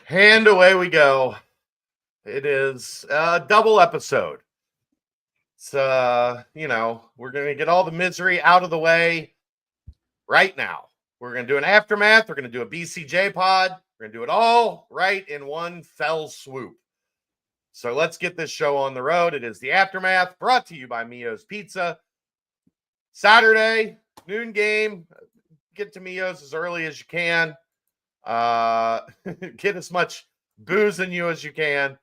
And away we go. It is a double episode. So, we're going to get all the misery out of the way right now. We're going to do an Aftermath. We're going to do a BCJ Pod. We're going to do it all right in one fell swoop. So let's get this show on the road. It is the Aftermath, brought to you by Mio's Pizza. Saturday, noon game. Get to Mio's as early as you can. Get as much booze in you as you can.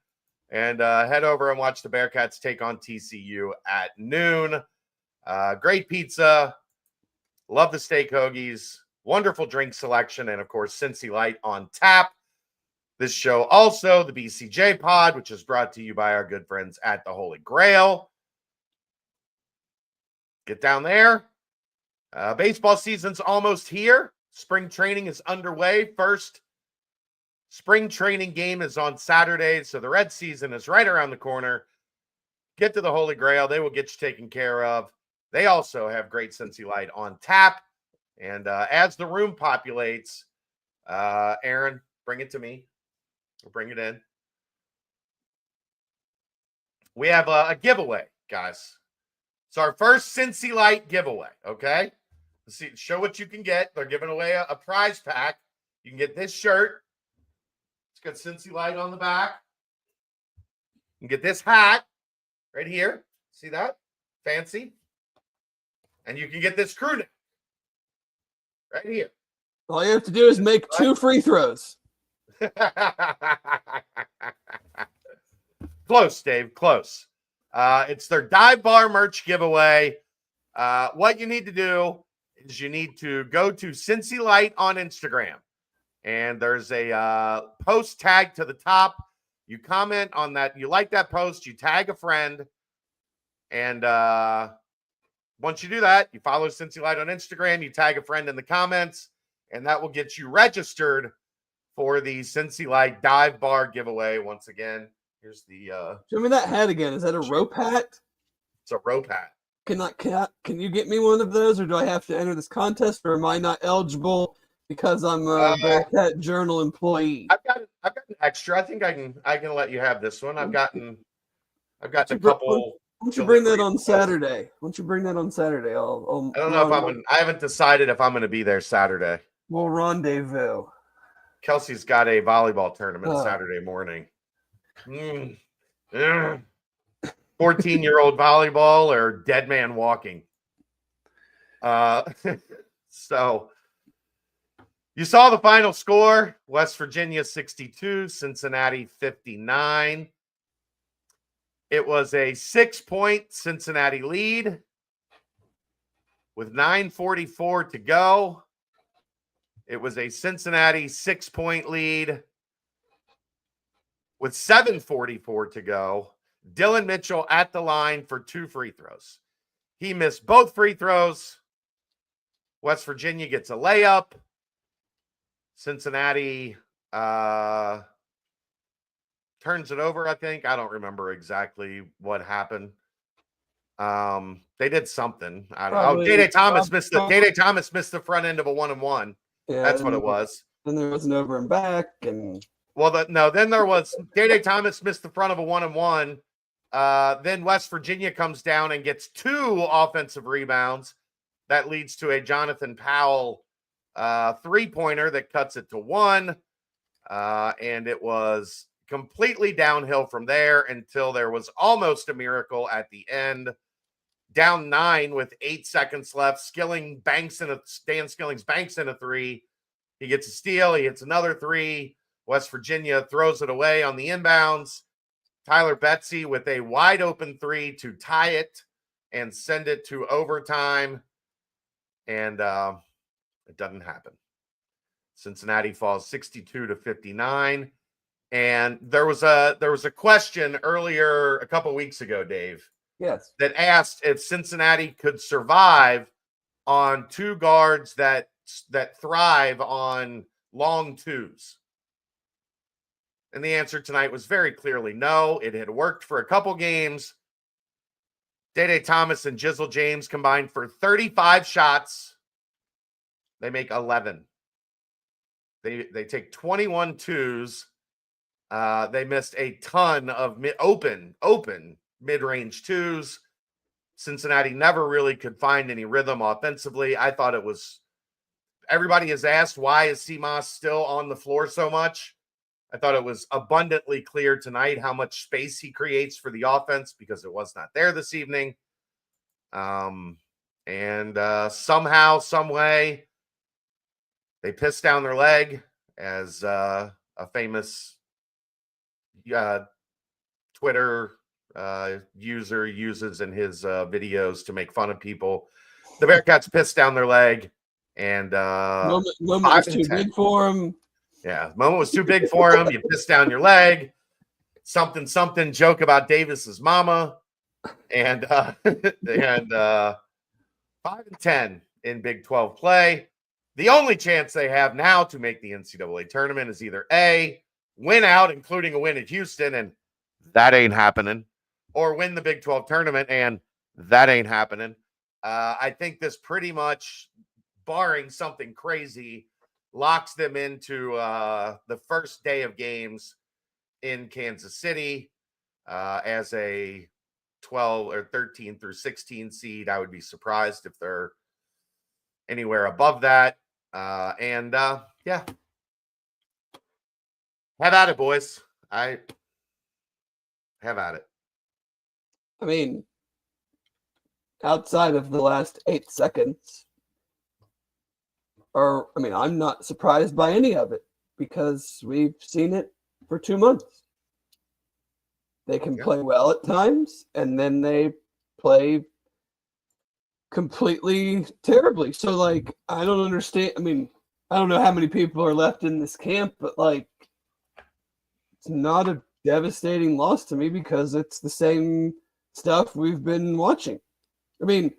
And head over and watch the Bearcats take on TCU at noon. Great pizza. Love the steak hoagies. Wonderful drink selection. And, of course, Cincy Light on tap. This show also, the BCJ Pod, which is brought to you by our good friends at the Holy Grail. Get down there. Baseball season's almost here. Spring training is underway. First spring training game is on Saturday, so the Red season is right around the corner. Get to the Holy Grail. They will get you taken care of. They also have great Cincy Light on tap. And as the room populates, Aaron, bring it to me. We'll bring it in. We have a giveaway, guys. It's our first Cincy Light giveaway, okay? Let's see, show what you can get. They're giving away a prize pack. You can get this shirt. It's got Cincy Light on the back. You can get this hat right here. See that? Fancy. And you can get this crew neck right here. All you have to do is make 2 free throws. Close, Dave, close. It's their dive bar merch giveaway. What you need to do is you need to go to Cincy Light on Instagram, and there's a post tag to the top. You comment on that. You like that post. You tag a friend, and once you do that, you follow Cincy Light on Instagram. You tag a friend in the comments, and that will get you registered for the Cincy Light dive bar giveaway. Once again, here's the show me that hat again. Is that a rope hat? It's a rope hat. Can you get me one of those, or do I have to enter this contest, or am I not eligible because I'm a Bearcat Journal employee? I've got an extra. I think I can let you have this one. I've gotten a couple. Why don't you bring that on Saturday? I'll I don't know if I haven't decided if I'm going to be there Saturday. We'll rendezvous. Kelsey's got a volleyball tournament Saturday morning. 14-year-old volleyball or dead man walking. So you saw the final score. West Virginia 62, Cincinnati 59. It was a 6-point Cincinnati lead with 9:44 to go. It was a Cincinnati 6-point lead with 7:44 to go. Dylan Mitchell at the line for 2 free throws. He missed both free throws. West Virginia gets a layup. Cincinnati turns it over, I think. I don't remember exactly what happened. They did something. I don't know. Day-Day Thomas missed the front end of a 1-and-1. Yeah, that's what it was. Then there was an over and back, and then there was Day-Day Thomas missed the front of a 1-and-1. Then West Virginia comes down and gets 2 offensive rebounds. That leads to a Jonathan Powell 3-pointer that cuts it to 1. And it was completely downhill from there until there was almost a miracle at the end. Down 9 with 8 seconds left. Dan Skillings banks in a 3. He gets a steal. He hits another 3. West Virginia throws it away on the inbounds. Tyler Betsy with a wide open 3 to tie it and send it to overtime. And it doesn't happen. Cincinnati falls 62-59. And there was a question earlier a couple weeks ago, Dave. Yes. That asked if Cincinnati could survive on 2 guards that thrive on long 2s. And the answer tonight was very clearly no. It had worked for a couple games. Day-Day Thomas and Jizzle James combined for 35 shots. They make 11. They take 21 twos They missed a ton of open mid-range twos. Cincinnati never really could find any rhythm offensively. I thought it was, everybody has asked, why is CMOS still on the floor so much? I thought it was abundantly clear tonight how much space he creates for the offense because it was not there this evening. And somehow, some way, they pissed down their leg, as a famous Twitter user uses in his videos to make fun of people. The Bearcats pissed down their leg, and moment was too big for him. Yeah, moment was too big for him. You pissed down your leg. Something joke about Davis's mama, and 5-10 in Big 12 play. The only chance they have now to make the NCAA tournament is either A, win out, including a win at Houston, and that ain't happening, or win the Big 12 tournament, and that ain't happening. I think this pretty much, barring something crazy, locks them into the first day of games in Kansas City as a 12 or 13 through 16 seed. I would be surprised if they're anywhere above that. Yeah, have at it, boys. I have at it. I mean, outside of the last 8 seconds, I'm not surprised by any of it because we've seen it for 2 months. They can play well at times, and then they play completely terribly. So, like, I don't understand. I mean, I don't know how many people are left in this camp, but, like, it's not a devastating loss to me because it's the same stuff we've been watching. I mean,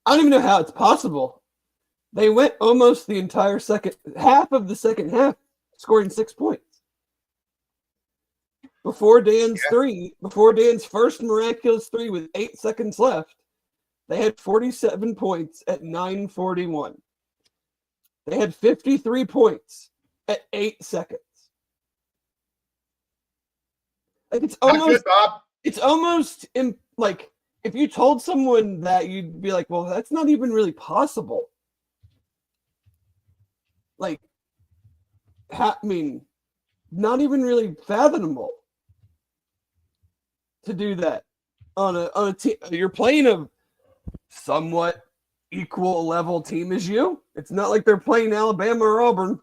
I don't even know how it's possible. They went almost the entire half of the second half scoring 6 points. Before Dan's first miraculous three with 8 seconds left, they had 47 points at 9:41. They had 53 points at 8 seconds. Like, it's almost like, if you told someone that, you'd be like, well, that's not even really possible. Like, not even really fathomable to do that on a team. You're playing a somewhat equal level team as you. It's not like they're playing Alabama or Auburn.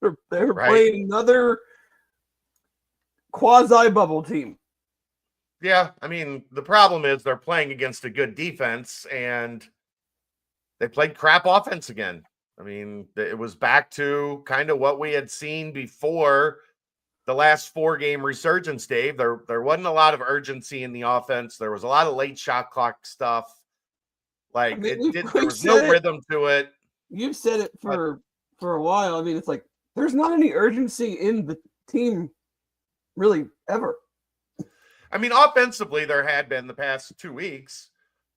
They're playing another quasi bubble team. Yeah, I mean, the problem is they're playing against a good defense, and they played crap offense again. I mean, it was back to kind of what we had seen before the last 4-game resurgence, Dave. There wasn't a lot of urgency in the offense. There was a lot of late shot clock stuff. Like, there was no rhythm to it. You've said it for a while. I mean, it's like there's not any urgency in the team really ever. I mean, offensively, there had been the past 2 weeks,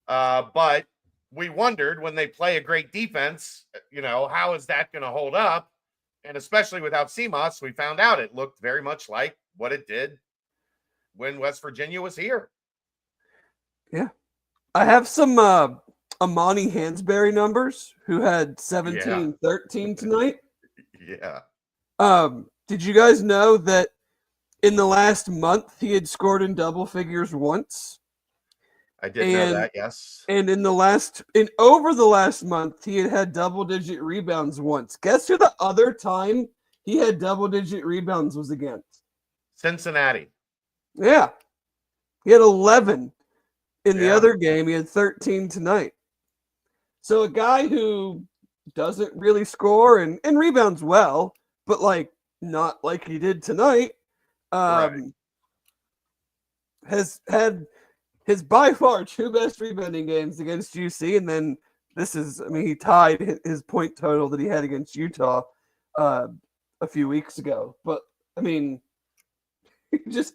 but we wondered, when they play a great defense, how is that going to hold up? And especially without CMOS, we found out it looked very much like what it did when West Virginia was here. Yeah. I have some Amani Hansberry numbers, who had 17-13 tonight. Yeah. Did you guys know that in the last month he had scored in double figures once? I did know that, yes. And over the last month, he had double-digit rebounds once. Guess who the other time he had double-digit rebounds was against? Cincinnati. Yeah. He had 11 in the other game. He had 13 tonight. So a guy who doesn't really score and rebounds well, but, like, not like he did tonight, has had his by far 2 best rebounding games against UC, and then he tied his point total that he had against Utah a few weeks ago. But, I mean, you just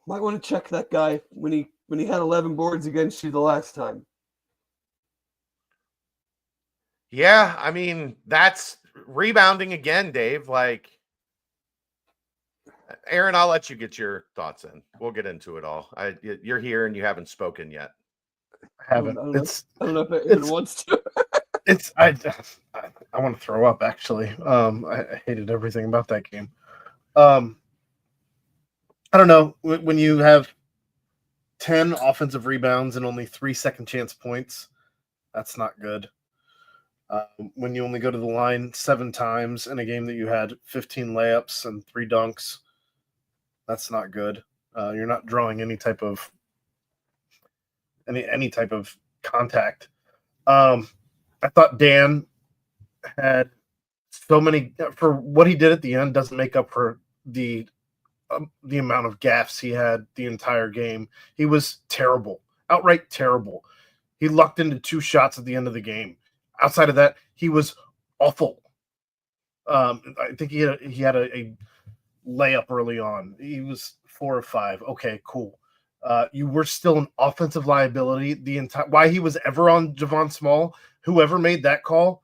might want to check that guy when he had 11 boards against you the last time. Yeah, I mean, that's rebounding again, Dave. Like, Aaron, I'll let you get your thoughts in. We'll get into it all. You're here and you haven't spoken yet. I haven't. I don't know if it even wants to. I want to throw up, actually. I hated everything about that game. I don't know. When you have 10 offensive rebounds and only 3 second chance points, that's not good. When you only go to the line 7 times in a game that you had 15 layups and 3 dunks, that's not good. You're not drawing any type of contact. I thought Dan had so many, for what he did at the end, doesn't make up for the amount of gaffes he had the entire game. He was terrible, outright terrible. He lucked into 2 shots at the end of the game. Outside of that, he was awful. I think he had a layup early on. He was 4 of 5. Okay, cool. You were still an offensive liability the entire. Why he was ever on Javon Small? Whoever made that call,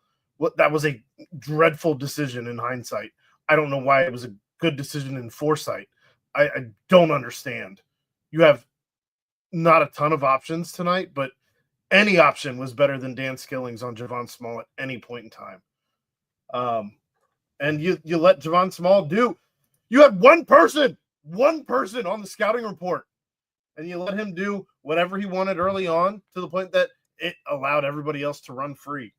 that was a dreadful decision in hindsight. I don't know why it was a good decision in foresight. I don't understand. You have not a ton of options tonight, but any option was better than Dan Skillings on Javon Small at any point in time. And you let Javon Small do. You had one person on the scouting report, and you let him do whatever he wanted early on to the point that it allowed everybody else to run free.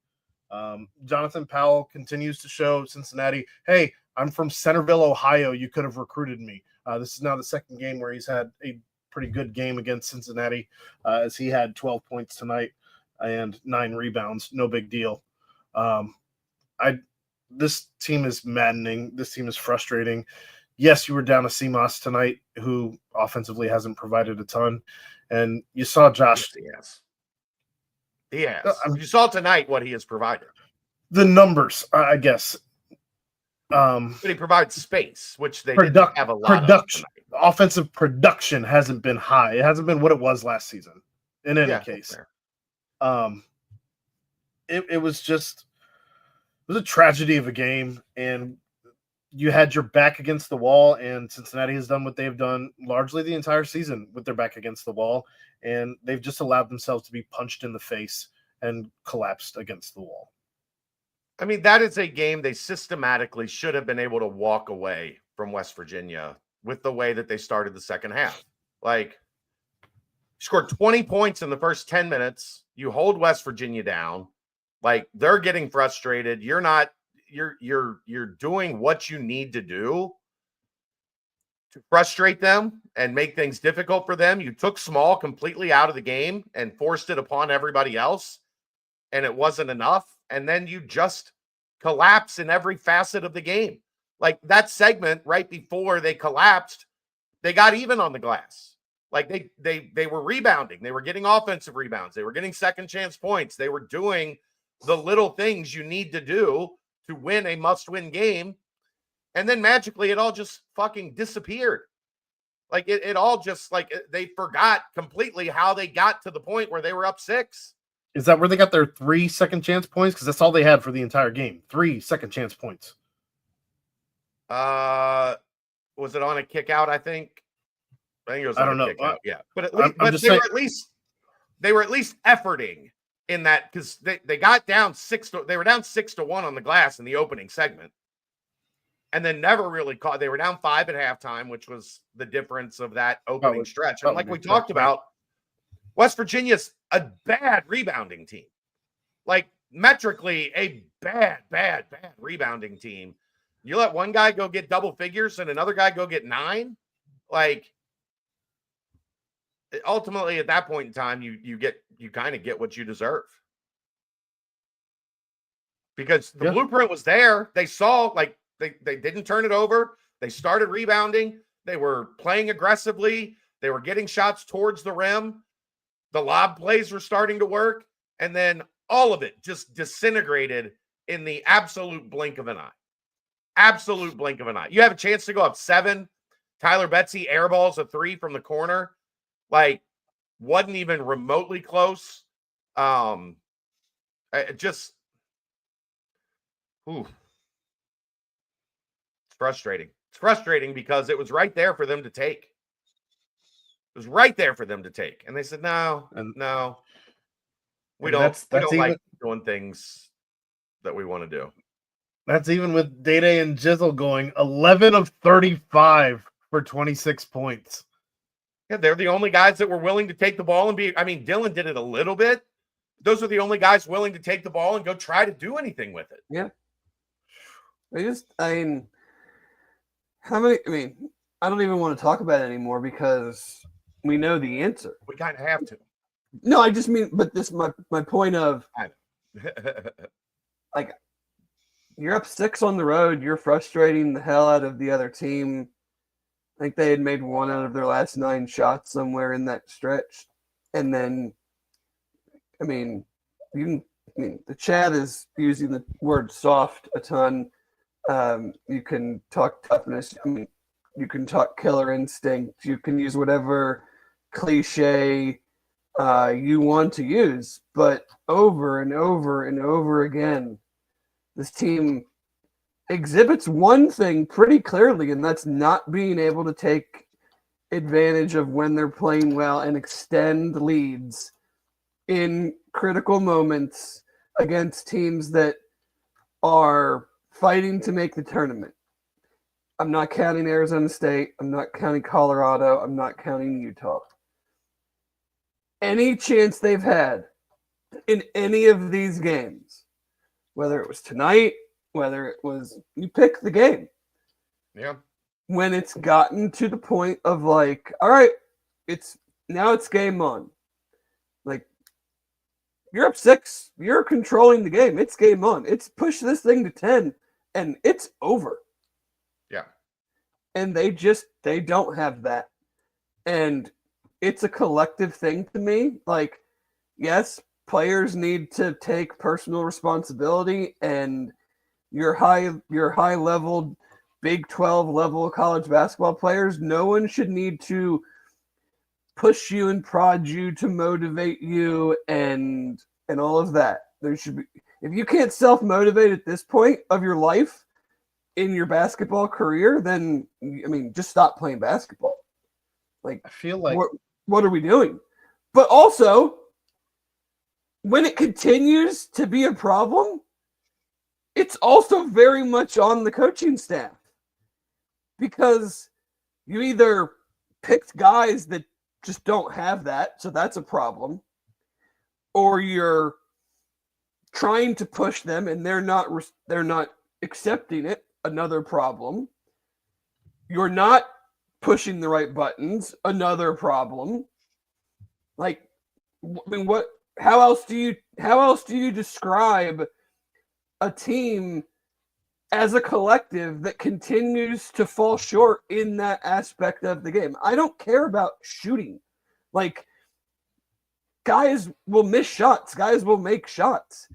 Jonathan Powell continues to show Cincinnati, hey, I'm from Centerville, Ohio. You could have recruited me. This is now the second game where he's had a pretty good game against Cincinnati, as he had 12 points tonight and 9 rebounds. No big deal. This team is maddening. This team is frustrating. Yes, you were down to CMOS tonight, who offensively hasn't provided a ton. And you saw Josh. Yes. You saw tonight what he has provided. The numbers, I guess. But he provides space, which they didn't have a lot of tonight. Offensive production hasn't been high. It hasn't been what it was last season. In any case, it was a tragedy of a game, and you had your back against the wall, and Cincinnati has done what they've done largely the entire season with their back against the wall, and they've just allowed themselves to be punched in the face and collapsed against the wall. I mean, that is a game they systematically should have been able to walk away from West Virginia with the way that they started the second half. Like, you scored 20 points in the first 10 minutes. You hold West Virginia down. Like, they're getting frustrated. You're doing what you need to do to frustrate them and make things difficult for them. You took Small completely out of the game and forced it upon everybody else, and it wasn't enough. And then you just collapse in every facet of the game. Like, that segment right before they collapsed, they got even on the glass. Like, they were rebounding. They were getting offensive rebounds. They were getting second chance points. They were doing the little things you need to do to win a must-win game. And then magically it all just fucking disappeared. Like, it all just, like, they forgot completely how they got to the point where they were up 6. Is that where they got their 3 second chance points? Because that's all they had for the entire game. 3 second chance points. Was it on a kick out? I think it was on a kick out. Yeah. But at least, they were at least efforting in that, because they got down 6-1 on the glass in the opening segment. And then never really caught. They were down 5 at halftime, which was the difference of that opening stretch. And like we talked about, West Virginia's a bad rebounding team. Like, metrically, a bad rebounding team. You let one guy go get double figures and another guy go get 9. Like, ultimately, at that point in time, you kind of get what you deserve. Because the blueprint was there. They saw, like, they didn't turn it over. They started rebounding. They were playing aggressively. They were getting shots towards the rim. The lob plays were starting to work. And then all of it just disintegrated in the absolute blink of an eye. Absolute blink of an eye. You have a chance to go up 7. Tyler Betsy airballs a 3 from the corner. Like, wasn't even remotely close. It's frustrating. It's frustrating because it was right there for them to take. It was right there for them to take. And they said, no. We don't like doing things that we want to do. That's even with Day and Jizzle going 11 of 35 for 26 points. Yeah, they're the only guys that were willing to take the ball and be. I mean, Dylan did it a little bit. Those are the only guys willing to take the ball and go try to do anything with it. Yeah. How many? I mean, I don't even want to talk about it anymore because we know the answer. We kind of have to. No, I just mean, but this my point of like, you're up 6 on the road. You're frustrating the hell out of the other team. I think they had made 1 out of their last 9 shots somewhere in that stretch. And then, I mean, the chat is using the word soft a ton. You can talk toughness. I mean, you can talk killer instinct. You can use whatever cliche you want to use. But over and over and over again, this team exhibits one thing pretty clearly, and that's not being able to take advantage of when they're playing well and extend leads in critical moments against teams that are fighting to make the tournament. I'm not counting Arizona State. I'm not counting Colorado. I'm not counting Utah. Any chance they've had in any of these games, whether it was tonight, whether it was, you pick the game. Yeah. When it's gotten to the point of like, all right, it's game on. Like, you're up 6, you're controlling the game. It's game on. It's push this thing to 10 and it's over. Yeah. And they don't have that. And it's a collective thing to me. Like, yes, players need to take personal responsibility, and your high level Big 12 level college basketball players, no one should need to push you and prod you to motivate you and all of that. There should be, if you can't self-motivate at this point of your life in your basketball career, then I mean, just stop playing basketball. Like, I feel like what are we doing? But also, when it continues to be a problem, it's also very much on the coaching staff, because you either picked guys that just don't have that, so that's a problem, or you're trying to push them and they're not accepting it, another problem. You're not pushing the right buttons, another problem. Like, I mean, how else do you describe a team as a collective that continues to fall short in that aspect of the game? I don't care about shooting. Like, guys will miss shots, guys will make shots.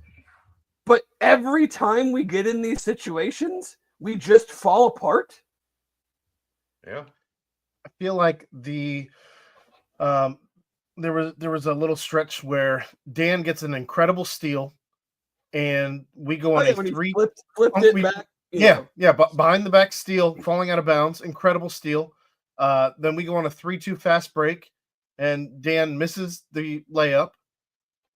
But every time we get in these situations, we just fall apart. Yeah. I feel like there was a little stretch where Dan gets an incredible steal, and we go on a when he 3. flipped it back. But behind the back steal, falling out of bounds, incredible steal. Then we go on a 3-2 fast break, and Dan misses the layup,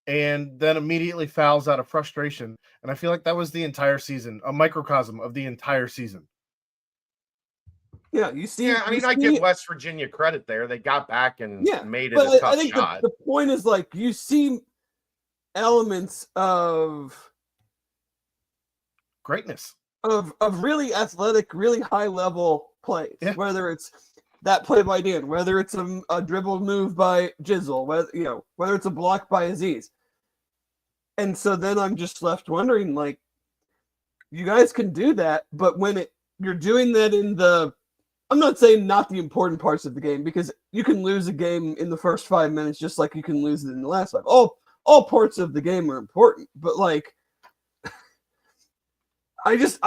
and then immediately fouls out of frustration. And I feel like that was the entire season, a microcosm of the entire season. Yeah, you see. Yeah, I mean, I give West Virginia credit there. They got back and made it a tough I think shot. The point is, like, you see elements of greatness, of really athletic, really high level plays. Yeah. Whether it's that play by Dan, whether it's a dribble move by Jizzle, whether it's a block by Aziz. And so then I'm just left wondering, like, you guys can do that, but when you're doing that in the, I'm not saying not the important parts of the game, because you can lose a game in the first 5 minutes just like you can lose it in the last 5. All parts of the game are important, but like, I just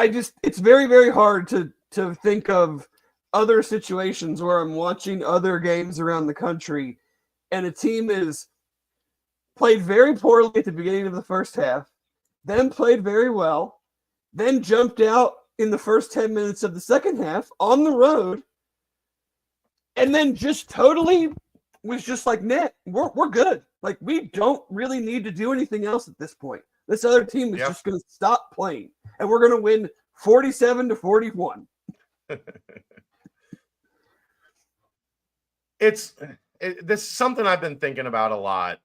it's very, very hard to think of other situations where I'm watching other games around the country and a team is played very poorly at the beginning of the first half, then played very well, then jumped out in the first 10 minutes of the second half on the road, and then just totally was just like, nah, we're good. Like, we don't really need to do anything else at this point. This other team is just going to stop playing, and we're going to win 47-41. This is something I've been thinking about a lot,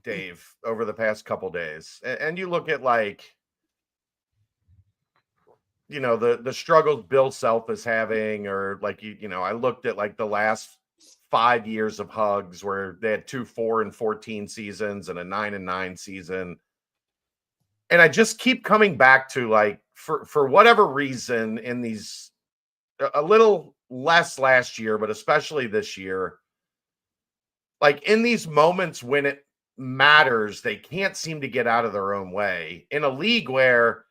Dave, over the past couple days. And you look at, like, you know, the struggles Bill Self is having, or like, you know, I looked at like the last 5 years of Hugs where they had 2 4-14 seasons and a 9-9 season. And I just keep coming back to, like, for whatever reason, in these, a little less last year, but especially this year, like in these moments when it matters, they can't seem to get out of their own way in a league where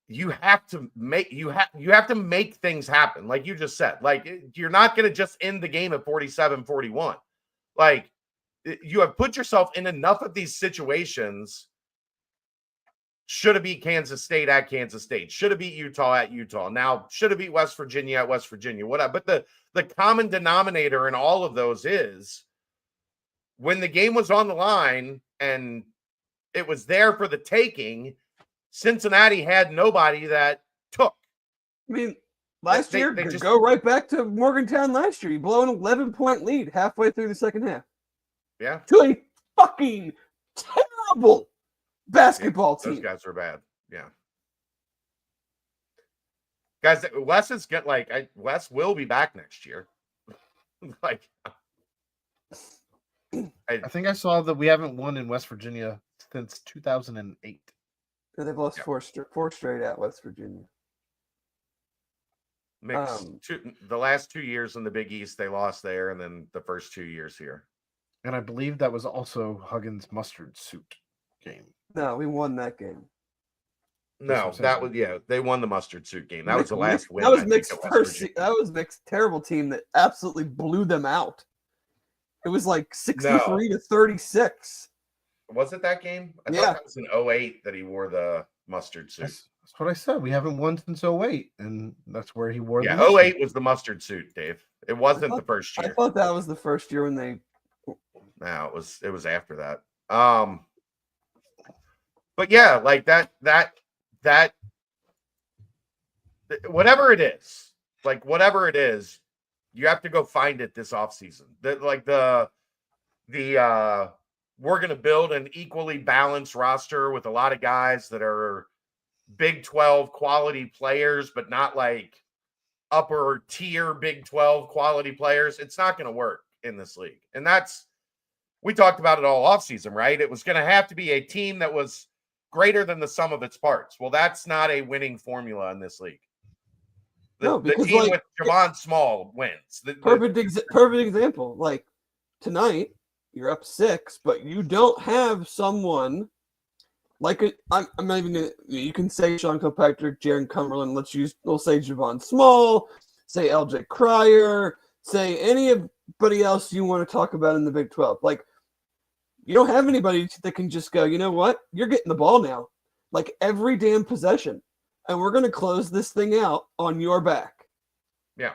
you have to make things happen. Like you just said, like, you're not going to just end the game at 47-41. Like, you have put yourself in enough of these situations. Should have beat Kansas State at Kansas State. Should have beat Utah at Utah. Now, should have beat West Virginia at West Virginia. Whatever. But the common denominator in all of those is when the game was on the line and it was there for the taking, Cincinnati had nobody that took. I mean, last year, they just go right back to Morgantown last year. You blow an 11-point lead halfway through the second half. Yeah. To a fucking terrible basketball team. Those guys are bad. Yeah. Guys, Wes is Wes will be back next year. Like, I think I saw that we haven't won in West Virginia since 2008. They've lost four straight at West Virginia. The last 2 years in the Big East, they lost there, and then the first 2 years here. And I believe that was also Huggins' mustard suit game. No, we won that game. No, that was they won the mustard suit game. That was the last win. That was Mick's first. That was Mick's terrible team that absolutely blew them out. It was like 63-36. Was it that game? I thought that was in 08 that he wore the mustard suit. That's what I said. We haven't won since 08, and that's where he wore the 08 was the mustard suit, Dave. It wasn't the first year. I thought that was the first year when they. No, it was after that. But yeah, like that whatever it is, you have to go find it this offseason. We're going to build an equally balanced roster with a lot of guys that are Big 12 quality players, but not like upper tier Big 12 quality players. It's not going to work in this league. And we talked about it all offseason, right? It was going to have to be a team that was greater than the sum of its parts. Well, that's not a winning formula in this league. The team with Javon Small wins. Perfect example. Like tonight, you're up 6, but you don't have someone like I'm not even gonna. You can say Sean Kilpatrick, Jaron Cumberland. We'll say Javon Small, say LJ Cryer, say anybody else you want to talk about in the Big 12. Like, you don't have anybody that can just go, you know what? You're getting the ball now, like every damn possession, and we're going to close this thing out on your back. Yeah,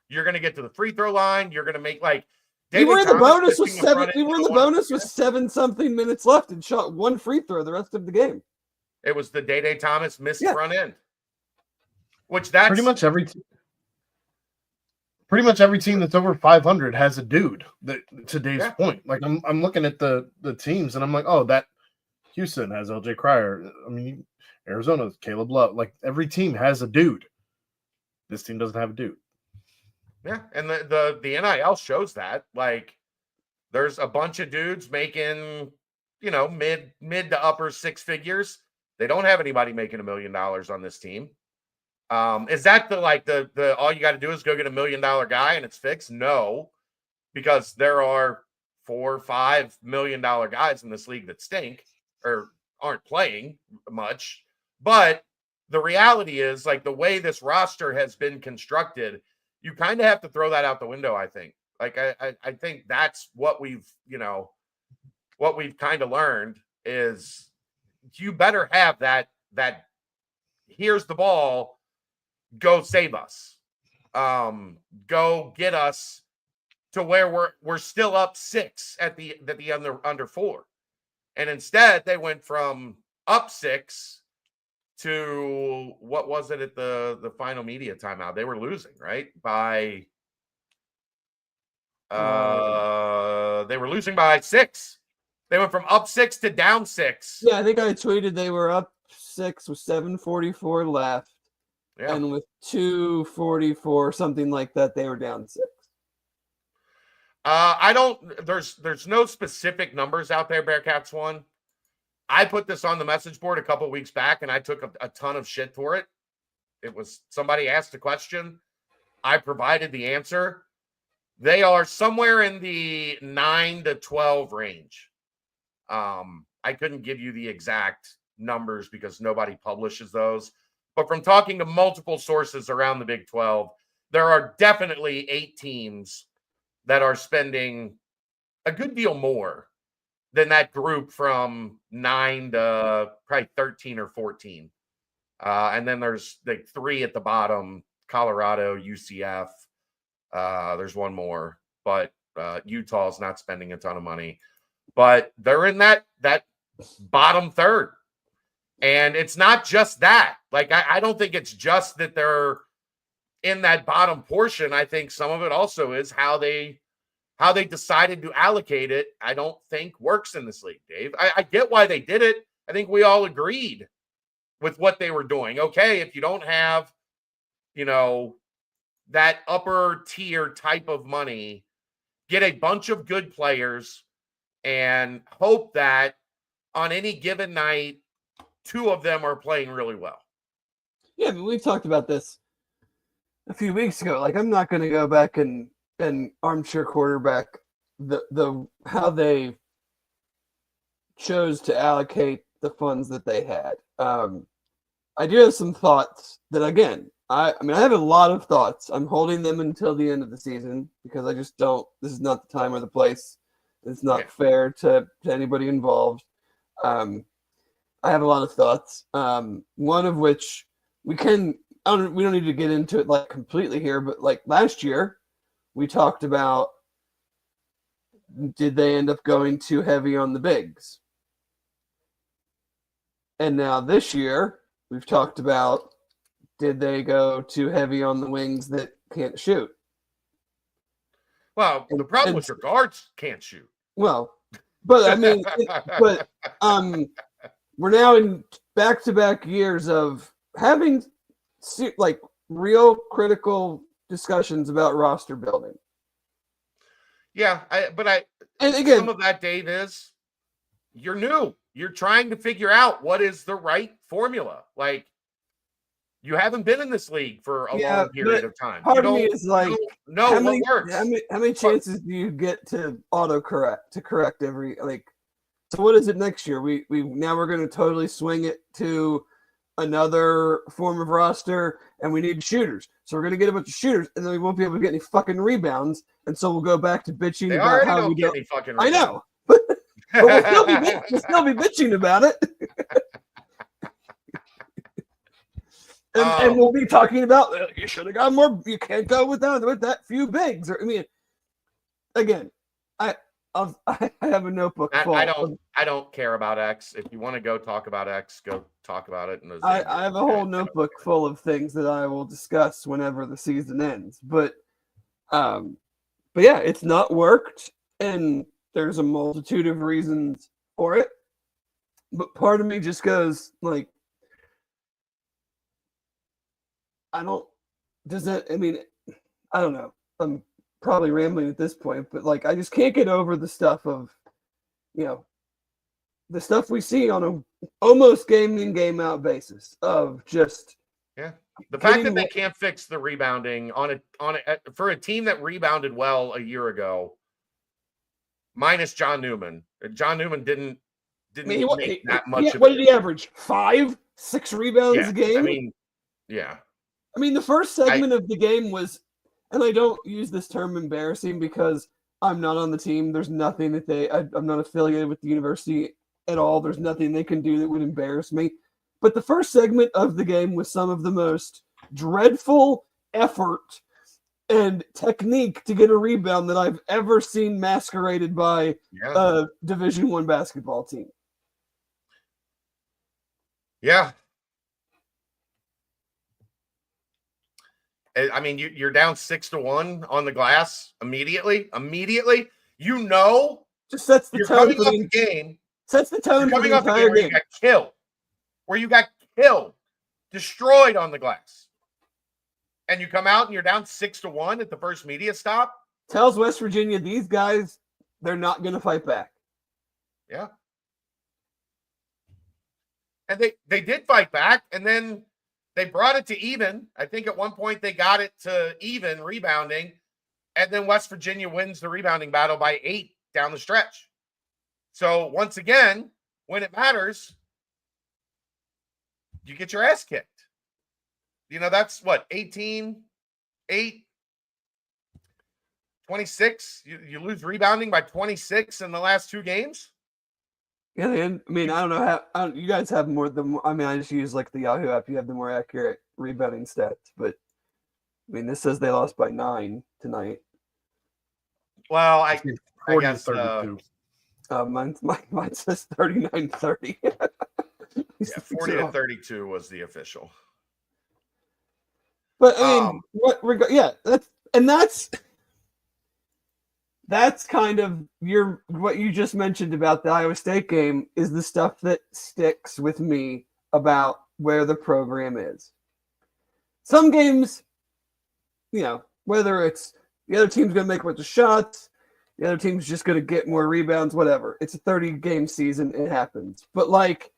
you're going to get to the free throw line. You're going to make like. We were in the bonus with 7. We were in the bonus with 7-something minutes left and shot 1 free throw the rest of the game. It was the Day Thomas missed front end, which that's pretty much every team that's over 500 has a dude. That, to Dave's point, like I'm looking at the teams and I'm like, oh, that Houston has LJ Cryer. I mean, Arizona's Caleb Love. Like every team has a dude. This team doesn't have a dude. Yeah, and the NIL shows that. Like, there's a bunch of dudes making, mid to upper 6 figures. They don't have anybody making $1 million on this team. Is that the all you got to do is go get $1 million guy and it's fixed? No, because there are 4 or 5 $1 million guys in this league that stink or aren't playing much. But the reality is, like, the way this roster has been constructed, you kind of have to throw that out the window, I think. Like, I think that's what we've kind of learned is you better have that here's the ball, go save us. Go get us to where we're still up 6 at the under 4. And instead they went from up 6 to what was it at the final media timeout? They were losing, right? By they were losing by 6. They went from up 6 to down 6. Yeah, I think I tweeted they were up 6 with 7:44 left. Yeah. And with 2:44, something like that, they were down 6. I don't. There's no specific numbers out there. Bearcats won. I put this on the message board a couple weeks back, and I took a ton of shit for it. It was somebody asked a question, I provided the answer. They are somewhere in the 9 to 12 range. I couldn't give you the exact numbers because nobody publishes those. But from talking to multiple sources around the Big 12, there are definitely 8 teams that are spending a good deal more than that group from 9 to probably 13 or 14. And then there's like 3 at the bottom, Colorado, UCF. There's one more, but Utah's not spending a ton of money. But they're in that bottom third. And it's not just that. Like, I don't think it's just that they're in that bottom portion. I think some of it also is how they decided to allocate it. I don't think works in this league, Dave. I get why they did it. I think we all agreed with what they were doing. Okay, if you don't have, that upper tier type of money, get a bunch of good players and hope that on any given night, 2 of them are playing really well. Yeah, but we've talked about this a few weeks ago. Like, I'm not going to go back and armchair quarterback the how they chose to allocate the funds that they had. I do have some thoughts that, again, I have a lot of thoughts. I'm holding them until the end of the season because I just don't. This is not the time or the place. It's not fair to anybody involved. I have a lot of thoughts. One of which we don't need to get into it like completely here, but like last year we talked about, did they end up going too heavy on the bigs? And now this year we've talked about, did they go too heavy on the wings that can't shoot? Well, the problem with your guards can't shoot. Well, but I mean, we're now in back-to-back years of having like real critical discussions about roster building. Yeah, and again, some of that, Dave, is you're new. You're trying to figure out what is the right formula. Like, you haven't been in this league for a long period of time. Part of me is like, no, what works? How many chances do you get to correct every, like? So what is it next year? We're going to totally swing it to another form of roster, and we need shooters. So we're going to get a bunch of shooters, and then we won't be able to get any fucking rebounds, and so we'll go back to bitching about how we don't get any fucking rebounds. rebounds. I know, but we'll still be bitching about it. And we'll be talking about, you should have got more. You can't go with that few bigs. Or, I mean, again, I have a notebook full. I don't care about X. If you want to go talk about X, go talk about it. I have a whole notebook full of things that I will discuss whenever the season ends. But yeah, it's not worked, and there's a multitude of reasons for it. But part of me just goes like, I don't know. I'm probably rambling at this point, but like, I just can't get over the stuff of, the stuff we see on a almost game in, game out basis of just. Yeah. The fact that they can't fix the rebounding for a team that rebounded well a year ago, minus John Newman. John Newman didn't make that much. What did he average? 5, 6 rebounds a game? I mean, the first segment of the game was, and I don't use this term embarrassing because I'm not on the team. There's nothing that I'm not affiliated with the university at all. There's nothing they can do that would embarrass me. But the first segment of the game was some of the most dreadful effort and technique to get a rebound that I've ever seen masqueraded by a Division I basketball team. Yeah. I mean, you're down 6-1 on the glass immediately. You know, just sets the you're tone coming for off the game. Sets the tone for the entire game. Where you got killed, destroyed on the glass, and you come out and you're down 6-1 at the first media stop. Tells West Virginia these guys, they're not going to fight back. Yeah, and they did fight back, and then they brought it to even. I think at one point they got it to even rebounding, and then West Virginia wins the rebounding battle by 8 down the stretch. So once again, when it matters, you get your ass kicked. You know, that's what, 18, 8, 26. You lose rebounding by 26 in the last 2 games. Yeah, I mean, I don't know how you guys have more than. I mean, I just use like the Yahoo app. You have the more accurate rebounding stats, but I mean, this says they lost by 9 tonight. Well, I guess 32. Mine says 39-30. Yeah, 40-32 was the official. But I mean, that's kind of what you just mentioned about the Iowa State game is the stuff that sticks with me about where the program is. Some games, you know, whether it's the other team's going to make a bunch of shots, the other team's just going to get more rebounds, whatever. It's a 30-game season. It happens. But, like,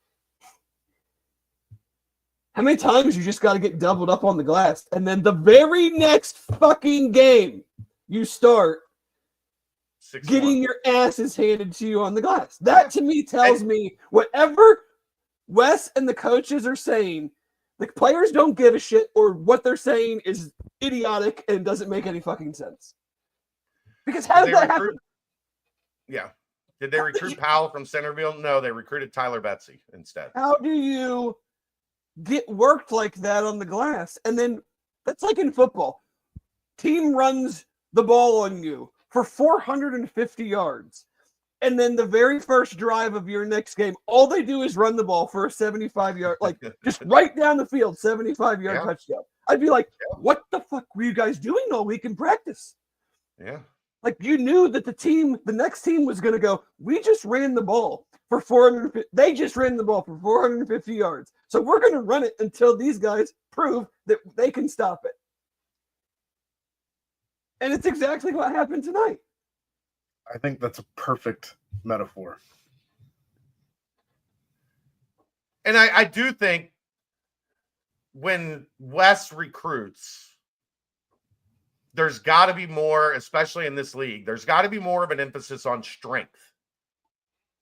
how many times you just got to get doubled up on the glass? And then the very next fucking game you start 6-1. Getting your asses handed to you on the glass. That, to me, tells me whatever Wes and the coaches are saying, the players don't give a shit, or what they're saying is idiotic and doesn't make any fucking sense. Because how did that happen? Yeah. Did they recruit Powell from Centerville? No, they recruited Tyler Betsy instead. How do you get worked like that on the glass? And then that's like in football. Team runs the ball on you for 450 yards. And then the very first drive of your next game, all they do is run the ball for a 75-yard, like just right down the field, 75-yard touchdown. I'd be like, what the fuck were you guys doing all week in practice? Yeah. Like, you knew that the next team was going to go, we just ran the ball for 450. They just ran the ball for 450 yards. So we're going to run it until these guys prove that they can stop it. And it's exactly what happened tonight. I think that's a perfect metaphor. And I do think when Wes recruits, there's got to be more, especially in this league, there's got to be more of an emphasis on strength.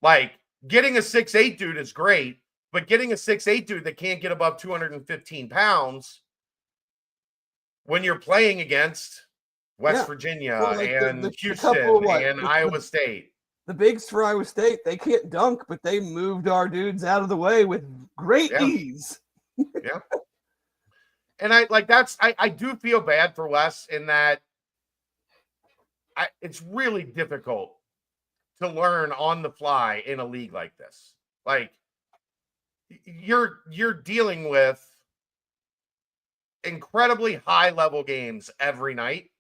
Like, getting a 6'8" dude is great, but getting a 6'8" dude that can't get above 215 pounds when you're playing against West Virginia and Houston and Iowa State. The bigs for Iowa State, they can't dunk, but they moved our dudes out of the way with great ease. Yeah. And I do feel bad for Wes in that it's really difficult to learn on the fly in a league like this. Like, you're dealing with incredibly high level games every night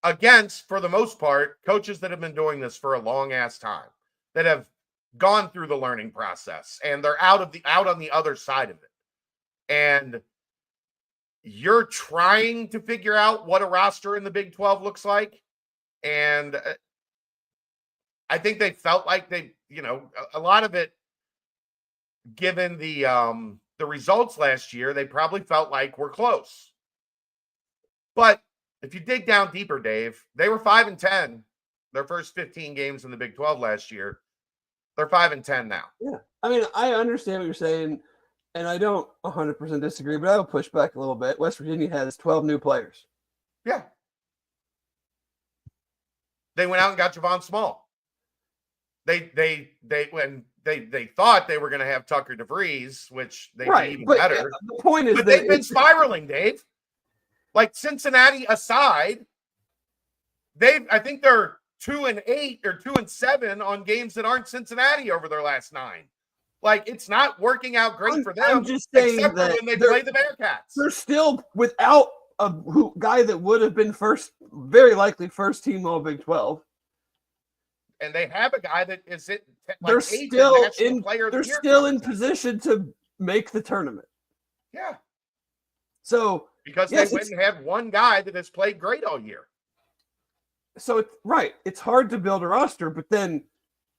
against, for the most part, coaches that have been doing this for a long ass time, that have gone through the learning process, and they're out on the other side of it. And you're trying to figure out what a roster in the Big 12 looks like. And I think they felt like they, a lot of it, given the results last year, they probably felt like we're close. But if you dig down deeper, Dave, they were 5-10 their first 15 games in the Big 12 last year. They're 5-10 now. Yeah. I mean, I understand what you're saying, and I don't 100% disagree, but I will push back a little bit. West Virginia has 12 new players. Yeah. They went out and got Javon Small. They they thought they were going to have Tucker DeVries, which they did even but better. the point is But that they've been spiraling, Dave. Like Cincinnati aside, I think they're 2-8 or 2-7 on games that aren't Cincinnati over their last 9. Like, it's not working out great for them. I'm just saying except that for when they play the Bearcats. They're still without a guy that would have been very likely first team All Big 12. And they have a guy that is it. Like They're still They're still in position to make the tournament. Yeah. So because they went and had one guy that has played great all year. So it's hard to build a roster, but then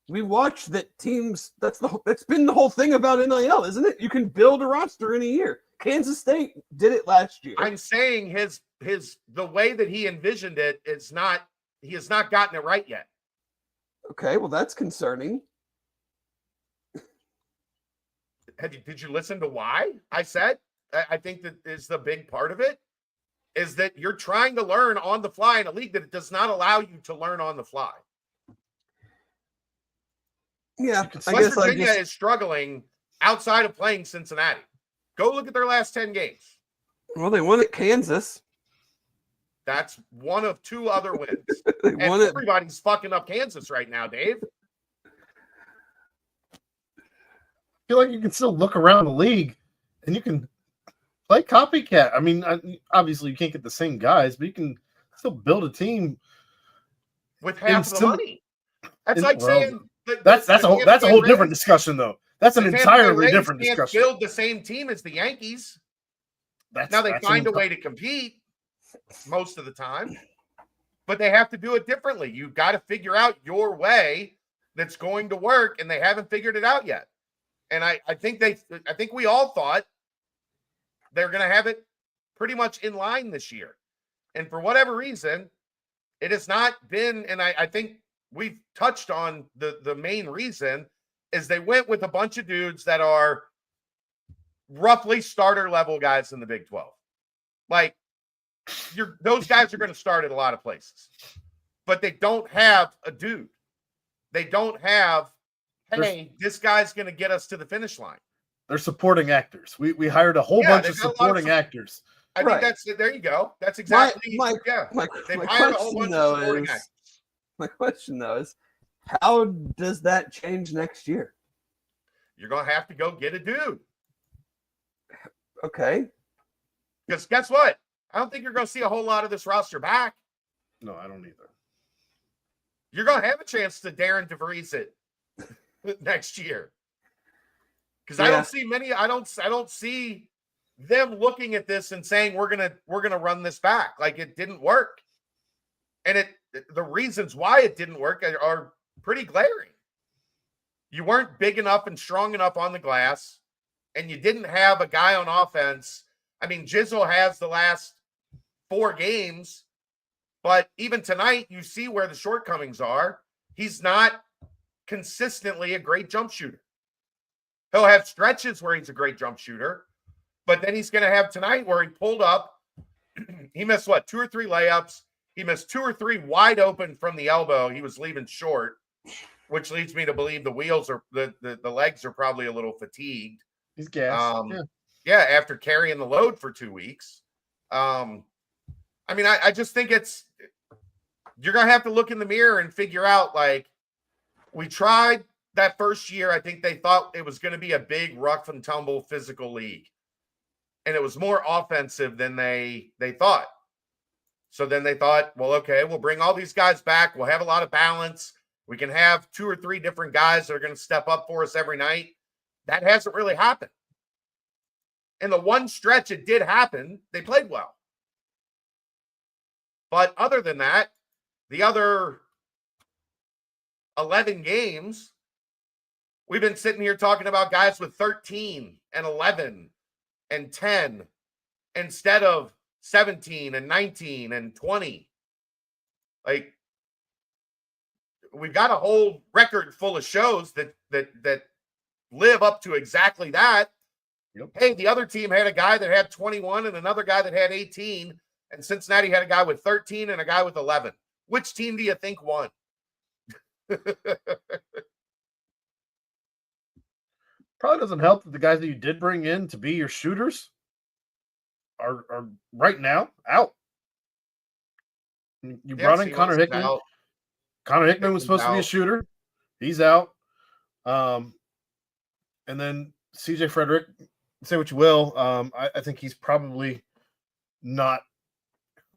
we watch that teams. That's been the whole thing about NIL, isn't it? You can build a roster in a year. Kansas State did it last year. I'm saying the way that he envisioned it is not. He has not gotten it right yet. Okay, well that's concerning. Did you listen to why I said? I think that is the big part of it. Is that you're trying to learn on the fly in a league that does not allow you to learn on the fly. Yeah, West Virginia is struggling outside of playing Cincinnati. Go look at their last 10 games. Well, they won at Kansas. That's one of 2 other wins. And everybody's fucking up Kansas right now, Dave. I feel like you can still look around the league and you can play copycat. I mean, obviously you can't get the same guys, but you can still build a team with half the money. That's like saying that's a whole different discussion, though. That's an entirely different discussion. Build the same team as the Yankees. Now they find a way to compete most of the time, but they have to do it differently. You've got to figure out your way that's going to work, and they haven't figured it out yet. And I think we all thought they're going to have it pretty much in line this year. And for whatever reason, it has not been, and I think we've touched on the main reason is they went with a bunch of dudes that are roughly starter level guys in the Big 12. Like those guys are going to start at a lot of places, but they don't have a dude. They don't have, hey, this guy's going to get us to the finish line. They're supporting actors. We hired a whole bunch of supporting actors. I think there you go. That's exactly my question though is how does that change next year? You're going to have to go get a dude. Okay. Because guess what? I don't think you're going to see a whole lot of this roster back. No, I don't either. You're going to have a chance to Darren DeVries it next year. Because I don't see many. I don't see them looking at this and saying we're gonna run this back. Like it didn't work, and the reasons why it didn't work are pretty glaring. You weren't big enough and strong enough on the glass, and you didn't have a guy on offense. I mean, Jizzle has the last 4 games, but even tonight, you see where the shortcomings are. He's not consistently a great jump shooter. He'll have stretches where he's a great jump shooter, but then he's going to have tonight where he pulled up. He missed 2 or 3 layups. He missed 2 or 3 wide open from the elbow. He was leaving short, which leads me to believe the wheels are the legs are probably a little fatigued. He's gassed. Yeah, after carrying the load for 2 weeks. I mean, I just think you're going to have to look in the mirror and figure out, like, we tried that first year. I think they thought it was going to be a big rough and tumble physical league. And it was more offensive than they thought. So then they thought, well, okay, we'll bring all these guys back. We'll have a lot of balance. We can have 2 or 3 different guys that are going to step up for us every night. That hasn't really happened. And the one stretch it did happen, they played well. But other than that, the other 11 games, we've been sitting here talking about guys with 13 and 11 and 10 instead of 17 and 19 and 20. Like, we've got a whole record full of shows that live up to exactly that. Yep. Hey, the other team had a guy that had 21 and another guy that had 18, and Cincinnati had a guy with 13 and a guy with 11. Which team do you think won? Probably doesn't help that the guys that you did bring in to be your shooters are right now out. You brought in Connor Hickman. Out. Connor Hickman was supposed to be a shooter. He's out. And then CJ Frederick, say what you will. I think he's probably not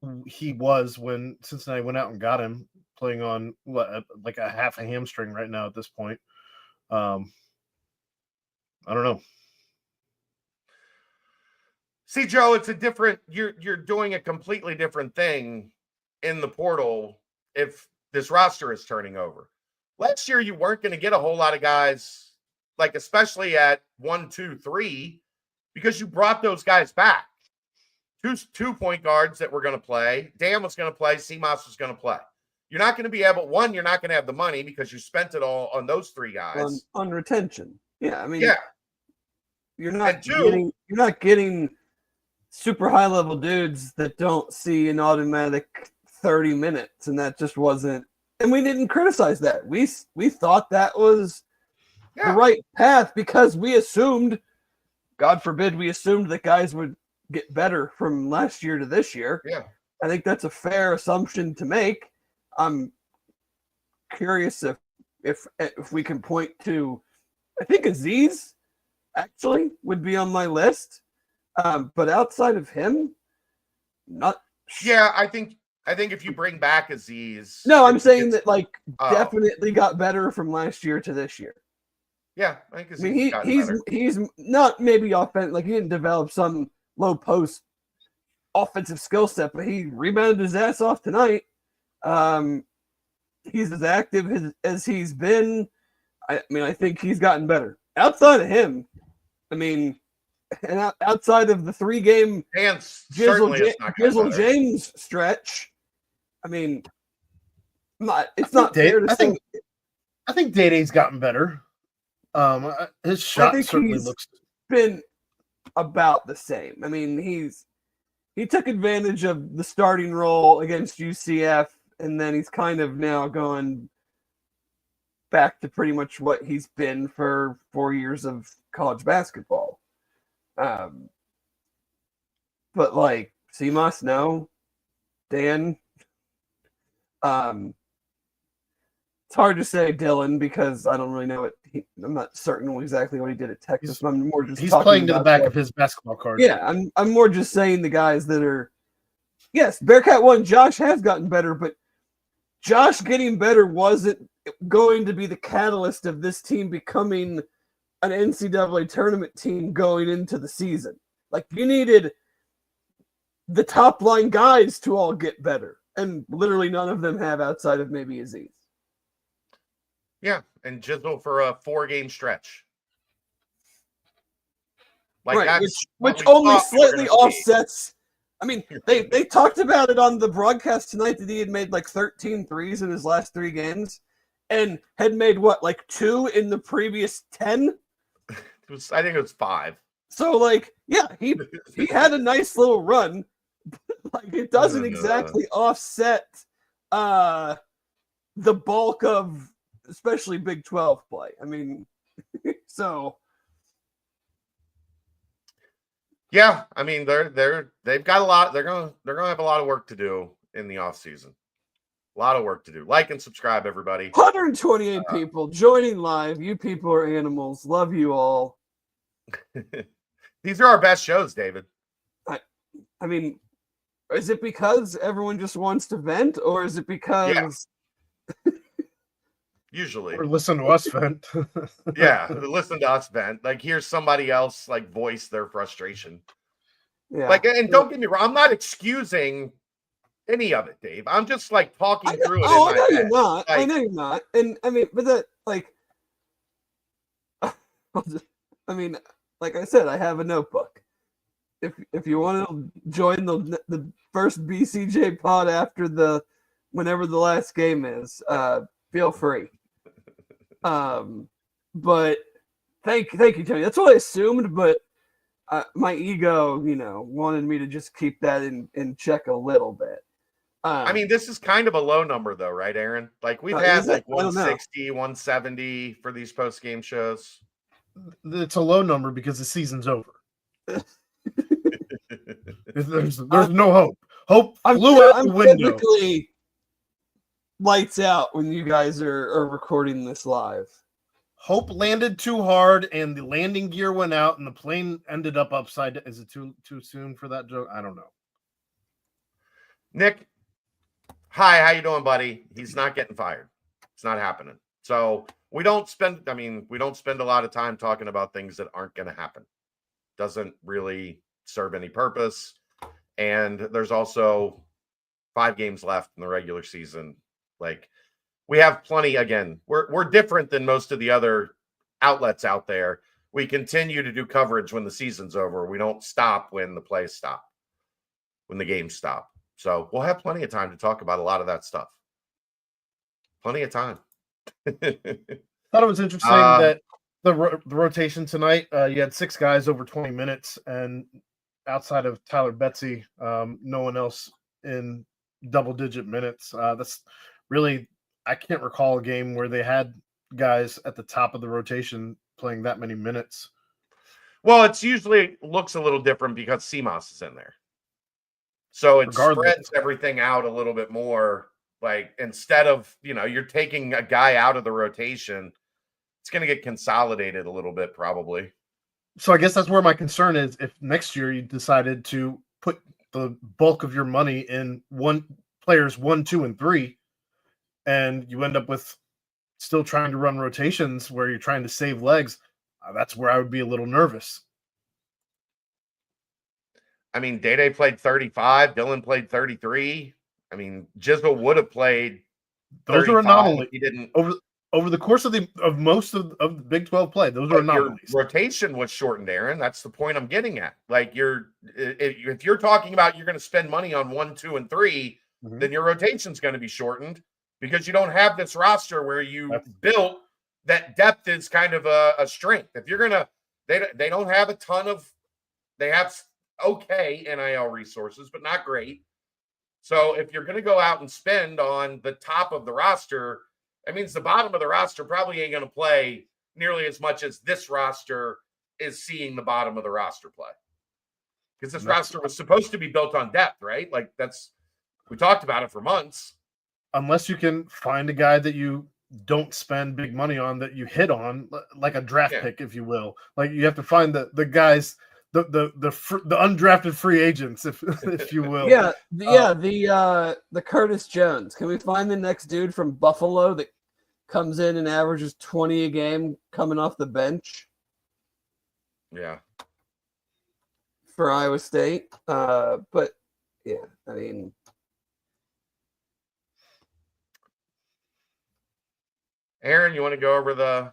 who he was when Cincinnati went out and got him, playing on like a half a hamstring right now at this point. I don't know. See, Joe, it's a different. You're doing a completely different thing in the portal if this roster is turning over. Last year, you weren't going to get a whole lot of guys, like especially at 1, 2, 3, because you brought those guys back. Two point guards that were going to play. Dan was going to play. Seamoss was going to play. You're not going to be able. One, you're not going to have the money because you spent it all on those 3 guys on retention. Yeah, I mean, yeah. You're not getting super high level dudes that don't see an automatic 30 minutes, and that just wasn't. And we didn't criticize that. We thought that was the right path because we assumed, God forbid, that guys would get better from last year to this year. Yeah, I think that's a fair assumption to make. I'm curious if we can point to. I think Aziz actually would be on my list, but outside of him, not. Yeah, I think if you bring back Aziz, no, I'm saying that definitely got better from last year to this year. Yeah, I think Aziz he's not maybe offensive, like he didn't develop some low post offensive skill set, but he rebounded his ass off tonight. He's as active as he's been. I mean, I think he's gotten better. Outside of him, I mean, and outside of the 3-game Jizzle James stretch, I mean, it's not fair to say. I think Day-Day's gotten better. His shot certainly looks been about the same. I mean, he took advantage of the starting role against UCF, and then he's kind of now going back to pretty much what he's been for 4 years of college basketball. But like Seamoss, no. Dan, it's hard to say Dylan because I don't really know what I'm not certain exactly what he did at Texas. I'm more just he's playing to the back of his basketball card. Yeah, I'm more just saying the guys that are. Yes, Bearcat 1, Josh has gotten better, but Josh getting better wasn't going to be the catalyst of this team becoming an NCAA tournament team going into the season. Like, you needed the top line guys to all get better, and literally none of them have outside of maybe Aziz. Yeah, and Jizzle for a 4-game stretch. Like right, which only slightly offsets. I mean, they talked about it on the broadcast tonight that he had made like 13 threes in his last 3 games and had made like 2 in the previous 10? I think it was 5. So like, yeah, he had a nice little run. Like, it doesn't exactly offset the bulk of especially Big 12 play. I mean, so yeah, I mean they've got a lot. They're gonna have a lot of work to do in the offseason. A lot of work to do. Like and subscribe, everybody. 128 people joining live. You people are animals. Love you all. These are our best shows, David. I mean, is it because everyone just wants to vent, or is it because usually or listen to us vent? Yeah, listen to us vent. Like, here's somebody else like voice their frustration. Yeah. Like, and don't get me wrong, I'm not excusing any of it, Dave. I'm just like talking through it. Oh, I know you're not. I know you're not. And I mean, but that like, I mean, like I said, I have a notebook. If you want to join the first BCJ pod after whenever the last game is, feel free. But thank you, Tony. That's what I assumed, but my ego, wanted me to just keep that in check a little bit. I mean, this is kind of a low number, though, right, Aaron? Like, we've had like 160, 170 for these post-game shows. it's a low number because the season's over. There's no hope. Hope flew out the window. Typically lights out when you guys are recording this live. Hope landed too hard, and the landing gear went out, and the plane ended up upside down. Is it too soon for that joke? I don't know. Nick, hi, how you doing, buddy? He's not getting fired. It's not happening. So we don't spend a lot of time talking about things that aren't going to happen. Doesn't really serve any purpose. And there's also 5 games left in the regular season. Like, we have plenty. Again, we're different than most of the other outlets out there. We continue to do coverage when the season's over. We don't stop when the plays stop, when the games stop. So we'll have plenty of time to talk about a lot of that stuff. Plenty of time. Thought it was interesting that the rotation tonight, you had 6 guys over 20 minutes, and outside of Tyler Betsy, no one else in double-digit minutes. That's really, I can't recall a game where they had guys at the top of the rotation playing that many minutes. Well, it's usually looks a little different because CMOS is in there. So it spreads everything out a little bit more. Like, instead of, you're taking a guy out of the rotation, it's going to get consolidated a little bit probably. So I guess that's where my concern is. If next year you decided to put the bulk of your money in players 1, 2, and 3, and you end up with still trying to run rotations where you're trying to save legs, that's where I would be a little nervous. I mean, Day played 35. Dylan played 33. I mean, Jizzle would have played 35. Those are anomalies. He didn't over the course of most of the Big 12 play. Those are anomalies. Your rotation was shortened, Aaron. That's the point I'm getting at. Like, if you're talking about you're going to spend money on 1, 2, and 3, then your rotation's going to be shortened because you don't have this roster where you built that depth is kind of a strength. If you're gonna, they don't have a ton of, they have okay NIL resources, but not great. So if you're going to go out and spend on the top of the roster, that means the bottom of the roster probably ain't going to play nearly as much as this roster is seeing the bottom of the roster play. Because this roster was supposed to be built on depth, right? Like, we talked about it for months. Unless you can find a guy that you don't spend big money on, that you hit on, like a draft pick, if you will. Like, you have to find the guys, the undrafted free agents, if you will. The Curtis Jones. Can we find the next dude from Buffalo that comes in and averages 20 a game coming off the bench? Yeah. For Iowa State. But yeah, I mean, Aaron, you want to go over the?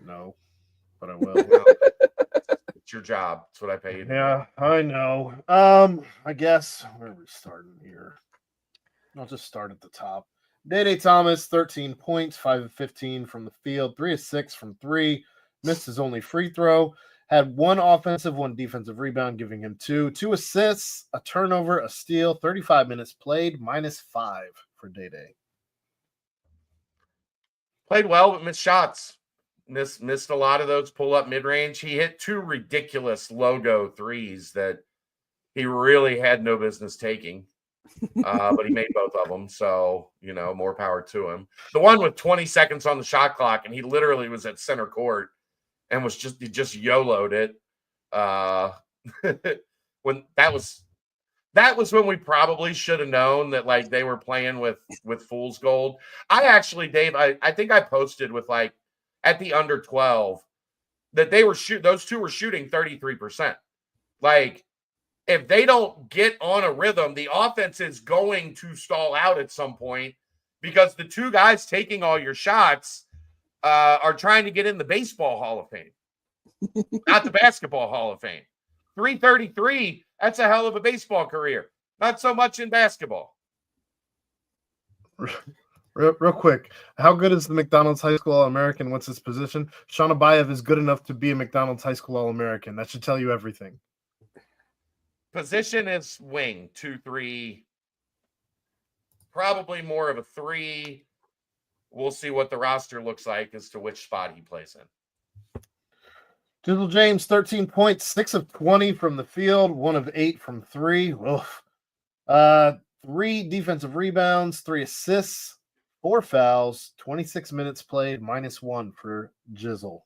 No, but I will. It's your job. It's what I pay you. Yeah, I know. I guess where are we starting here? I'll just start at the top. Day Thomas, 13 points, 5 of 15 from the field, 3 of 6 from 3. Missed his only free throw. Had 1 offensive, 1 defensive rebound, giving him 2 assists, a turnover, a steal. 35 minutes played, -5 for Day. Played well, but missed shots. Missed a lot of those pull-up mid-range. He hit 2 ridiculous logo threes that he really had no business taking. But he made both of them, so, more power to him. The one with 20 seconds on the shot clock, and he literally was at center court and he just YOLO'd it. When that was when we probably should have known that, like, they were playing with fool's gold. I actually, Dave, I think I posted with, like, at the under 12 that those two were shooting 33%. Like, if they don't get on a rhythm, the offense is going to stall out at some point because the 2 guys taking all your shots are trying to get in the baseball Hall of Fame, not the basketball Hall of Fame. 333, that's a hell of a baseball career. Not so much in basketball. Real quick, how good is the McDonald's High School All-American? What's his position? Sean Abayev is good enough to be a McDonald's High School All-American. That should tell you everything. Position is wing, 2-3. Probably more of a 3. We'll see what the roster looks like as to which spot he plays in. Jizzle James, 13 points, 6 of 20 from the field, 1 of 8 from 3. Oof. 3 defensive rebounds, 3 assists, 4 fouls, 26 minutes played, -1 for Jizzle.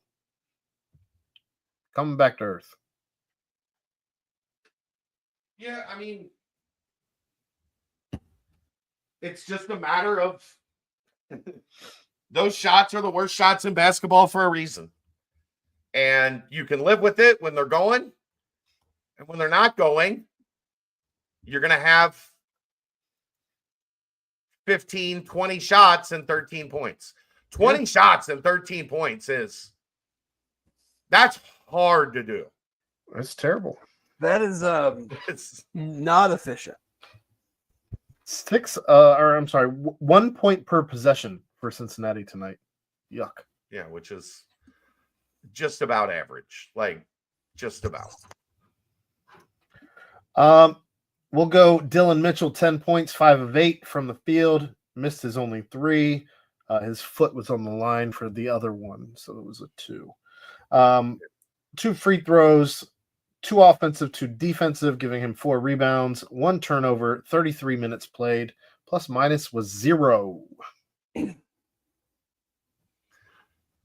Coming back to earth. Yeah, I mean, it's just a matter of those shots are the worst shots in basketball for a reason. And you can live with it when they're going. And when they're not going, you're going to have 15, 20 shots and 13 points. 20 shots and 13 points that's hard to do. That's terrible. That is It's not efficient. 1 point per possession for Cincinnati tonight. Yuck. yeah, which is just about average. Like just about. We'll go Dylan Mitchell, 10 points, 5 of 8 from the field. Missed his only 3. His foot was on the line for the other one, so it was a 2. 2 free throws, 2 offensive, 2 defensive, giving him 4 rebounds, 1 turnover, 33 minutes played. Plus minus was 0.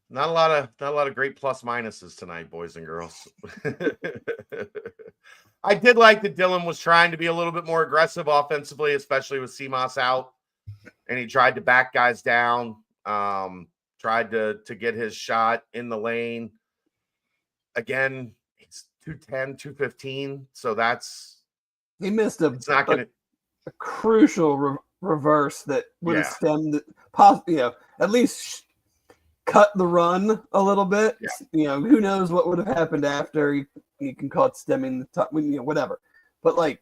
Not a lot of great plus minuses tonight, boys and girls. I did like that Dylan was trying to be a little bit more aggressive offensively, especially with CMOS out. And he tried to back guys down, tried to get his shot in the lane. Again, it's 210, 215. So He missed a crucial reverse that would have stemmed, at least cut the run a little bit. Yeah. Who knows what would have happened after. You can call it stemming the top, whatever. But I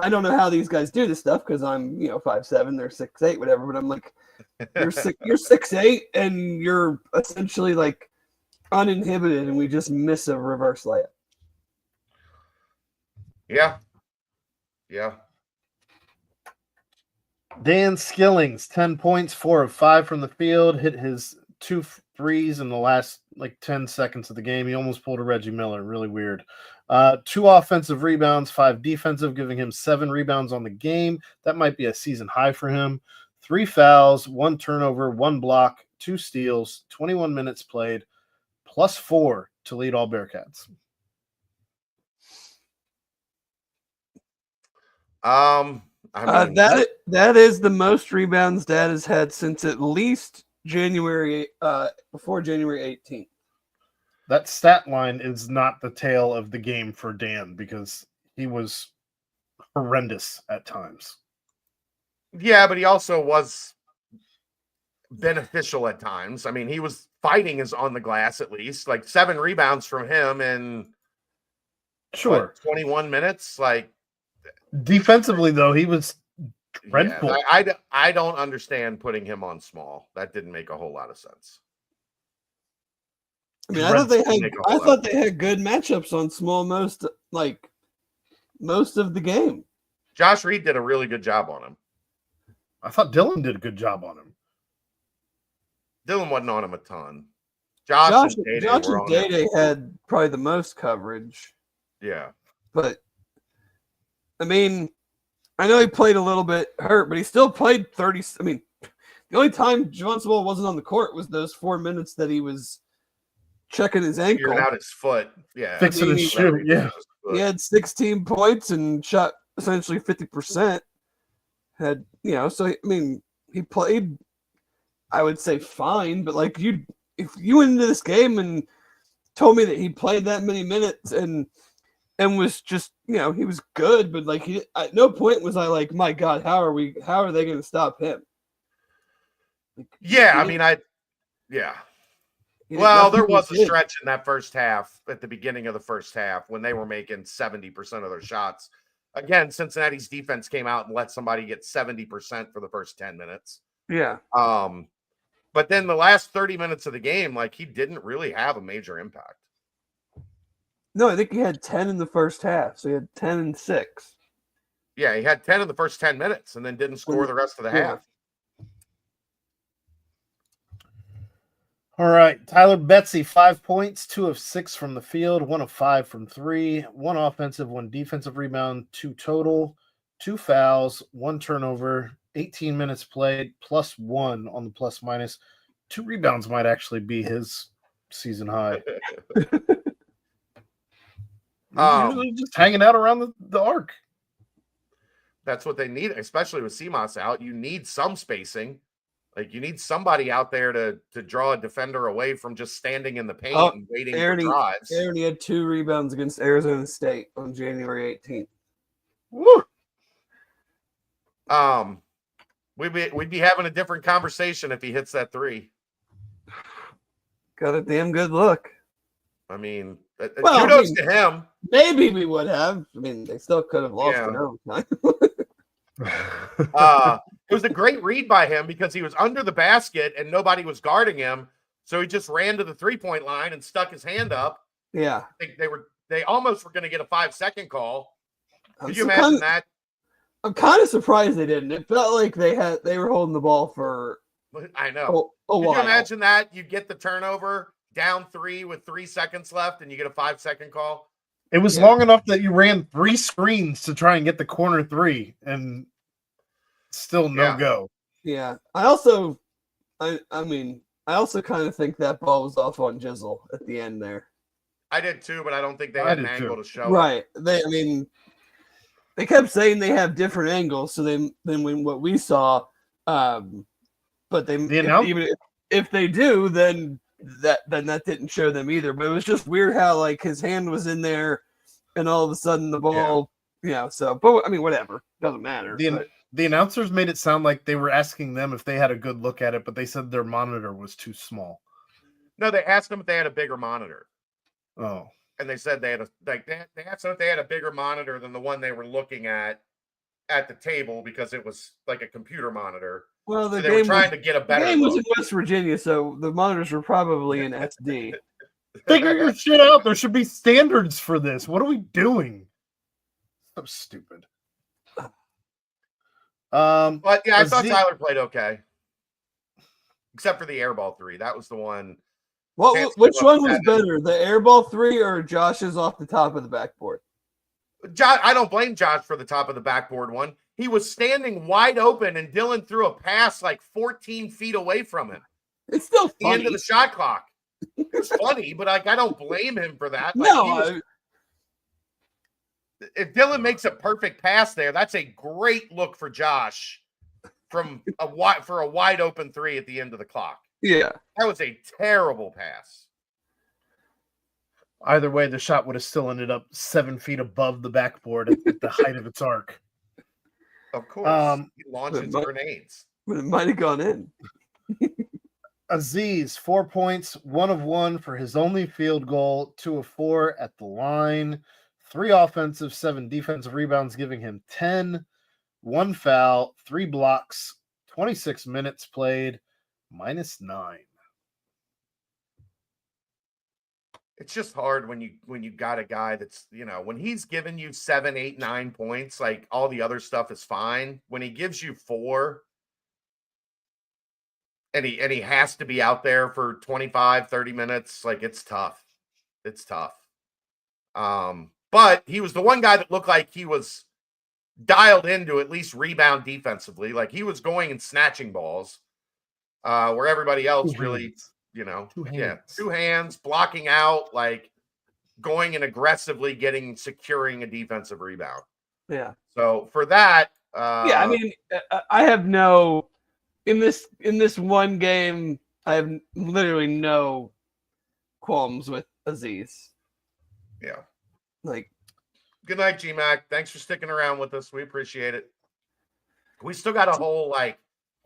don't know how these guys do this stuff because I'm 5'7", they're 6'8", whatever. But I'm like, you're 6'8", and you're essentially like uninhibited, and we just miss a reverse layup. Yeah. Dan Skillings, 10 points, 4 of 5 from the field, hit his 2 threes in the last 10 seconds of the game. He almost pulled a Reggie Miller. Really weird. 2 offensive rebounds, 5 defensive, giving him 7 rebounds on the game. That might be a season high for him. 3 fouls, 1 turnover, 1 block, 2 steals, 21 minutes played, plus 4 to lead all Bearcats. That is the most rebounds Dad has had since at least January, before January 18th. That stat line is not the tale of the game for Dan because he was horrendous at times. Yeah, but he also was beneficial at times. I mean, he was fighting on the glass at least. 7 rebounds from him in 21 minutes. Defensively, though, he was dreadful. Yeah, I don't understand putting him on small. That didn't make a whole lot of sense. I mean, I thought they had good matchups on small most of the game. Josh Reed did a really good job on him. I thought Dylan did a good job on him. Dylan wasn't on him a ton. Josh and Day had probably the most coverage. Yeah. But, I mean, I know he played a little bit hurt, but he still played 30. I mean, the only time Javon Small wasn't on the court was those 4 minutes that he was checking his ankle. Figuring out his foot. Yeah. Fixing his shoe. Yeah. He had 16 points and shot essentially 50%. So, I mean, he played, I would say, fine, but if you went into this game and told me that he played that many minutes and was just, he was good, but at no point was I like, my God, how are they going to stop him? Well, there was a stretch in that first half, at the beginning of the first half, when they were making 70% of their shots. Again, Cincinnati's defense came out and let somebody get 70% for the first 10 minutes. Yeah. But then the last 30 minutes of the game, he didn't really have a major impact. No, I think he had 10 in the first half. So he had 10 and 6. Yeah, he had 10 in the first 10 minutes and then didn't score the rest of the half. All right, Tyler Betsy, 5 points, 2 of 6 from the field, 1 of 5 from 3, 1 offensive, 1 defensive rebound, 2 total, 2 fouls, 1 turnover, 18 minutes played, plus 1 on the plus minus. 2 rebounds might actually be his season high. Usually just hanging out around the arc. That's what they need, especially with Seamas out. You need some spacing. Like, you need somebody out there to draw a defender away from just standing in the paint and waiting for drives. Aaron had 2 rebounds against Arizona State on January 18th. Woo! We'd be having a different conversation if he hits that 3. Got a damn good look. I mean, kudos to him. Maybe we would have. I mean, they still could have lost in overtime. It was a great read by him because he was under the basket and nobody was guarding him. So he just ran to the 3-point line and stuck his hand up. Yeah. They almost were going to get a 5-second call. Could you imagine that? I'm kind of surprised they didn't. It felt like they were holding the ball for I know. a while. Could you imagine that? You get the turnover, down 3 with 3 seconds left, and you get a 5-second call. It was long enough that you ran 3 screens to try and get the corner 3, and still no go. Yeah. I also kind of think that ball was off on Jizzle at the end there. I did too, but I don't think they had an angle to show. Right. They kept saying they have different angles, so than what we saw. But even if they do, then that didn't show them either. But it was just weird how like his hand was in there, and all of a sudden the ball, So, but I mean, whatever, doesn't matter. The announcers made it sound like they were asking them if they had a good look at it, but they said their monitor was too small. No, they asked them if they had a bigger monitor. Oh. And they said they had they asked them if they had a bigger monitor than the one they were looking at the table because it was like a computer monitor. Well, they were trying to get a better. The game was in West Virginia, so the monitors were probably in SD. Figure your shit out. There should be standards for this. What are we doing? So stupid. But yeah, I thought Tyler played okay, except for the airball 3. That was the one. Well, which one was better, the airball 3 or Josh's off the top of the backboard? Josh, I don't blame Josh for the top of the backboard one. He was standing wide open, and Dylan threw a pass like 14 feet away from him. It's still funny. The end of the shot clock. It was funny, but like I don't blame him for that. Like, if Dylan makes a perfect pass there, that's a great look for Josh for a wide open 3 at the end of the clock. Yeah. That was a terrible pass. Either way, the shot would have still ended up 7 feet above the backboard at the height of its arc. Of course. He launches grenades. But it might have gone in. Aziz, 4 points, 1 of 1 for his only field goal, 2 of 4 at the line, 3 offensive, 7 defensive rebounds, giving him 10, 1 foul, 3 blocks, 26 minutes played, -9. It's just hard when you got a guy that's, when he's giving you 7, 8, 9 points, like all the other stuff is fine. When he gives you 4 and he has to be out there for 25, 30 minutes, like it's tough. It's tough. But he was the one guy that looked like he was dialed into at least rebound defensively. Like he was going and snatching balls, where everybody else really, 2 hands, blocking out, like going and aggressively securing a defensive rebound. Yeah. So for that, I mean, I have no in this one game. I have literally no qualms with Aziz. Yeah. Like, good night, GMAC. Thanks for sticking around with us. We appreciate it. We still got a whole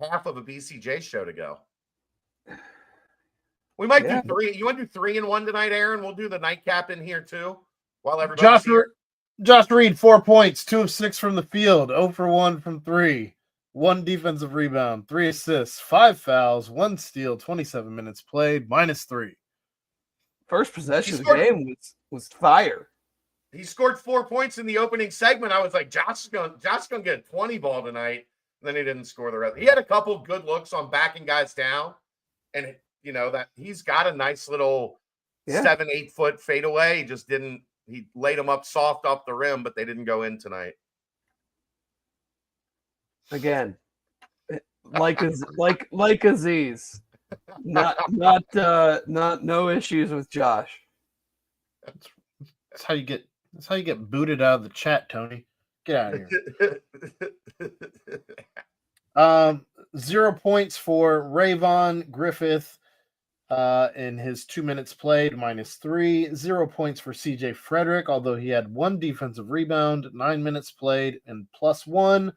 half of a BCJ show to go. We might do 3. You want to do 3 in 1 tonight, Aaron? We'll do the nightcap in here too, while everybody's here. Josh Reed, 4 points, 2 of 6 from the field, 0 for 1 from 3, 1 defensive rebound, 3 assists, 5 fouls, 1 steal, 27 minutes played, -3. First possession of the game was fire. He scored 4 points in the opening segment. I was like, Josh is gonna get a 20 ball tonight. And then he didn't score the rest. He had a couple good looks on backing guys down, and that he's got a nice little 7-8 foot fadeaway. He just didn't. He laid them up soft off the rim, but they didn't go in tonight. Again, like Aziz, not no issues with Josh. That's how you get booted out of the chat, Tony. Get out of here. 0 points for Rayvon Griffith in his 2 minutes played, -3. 0 points for CJ Frederick, although he had 1 defensive rebound, 9 minutes played, and +1.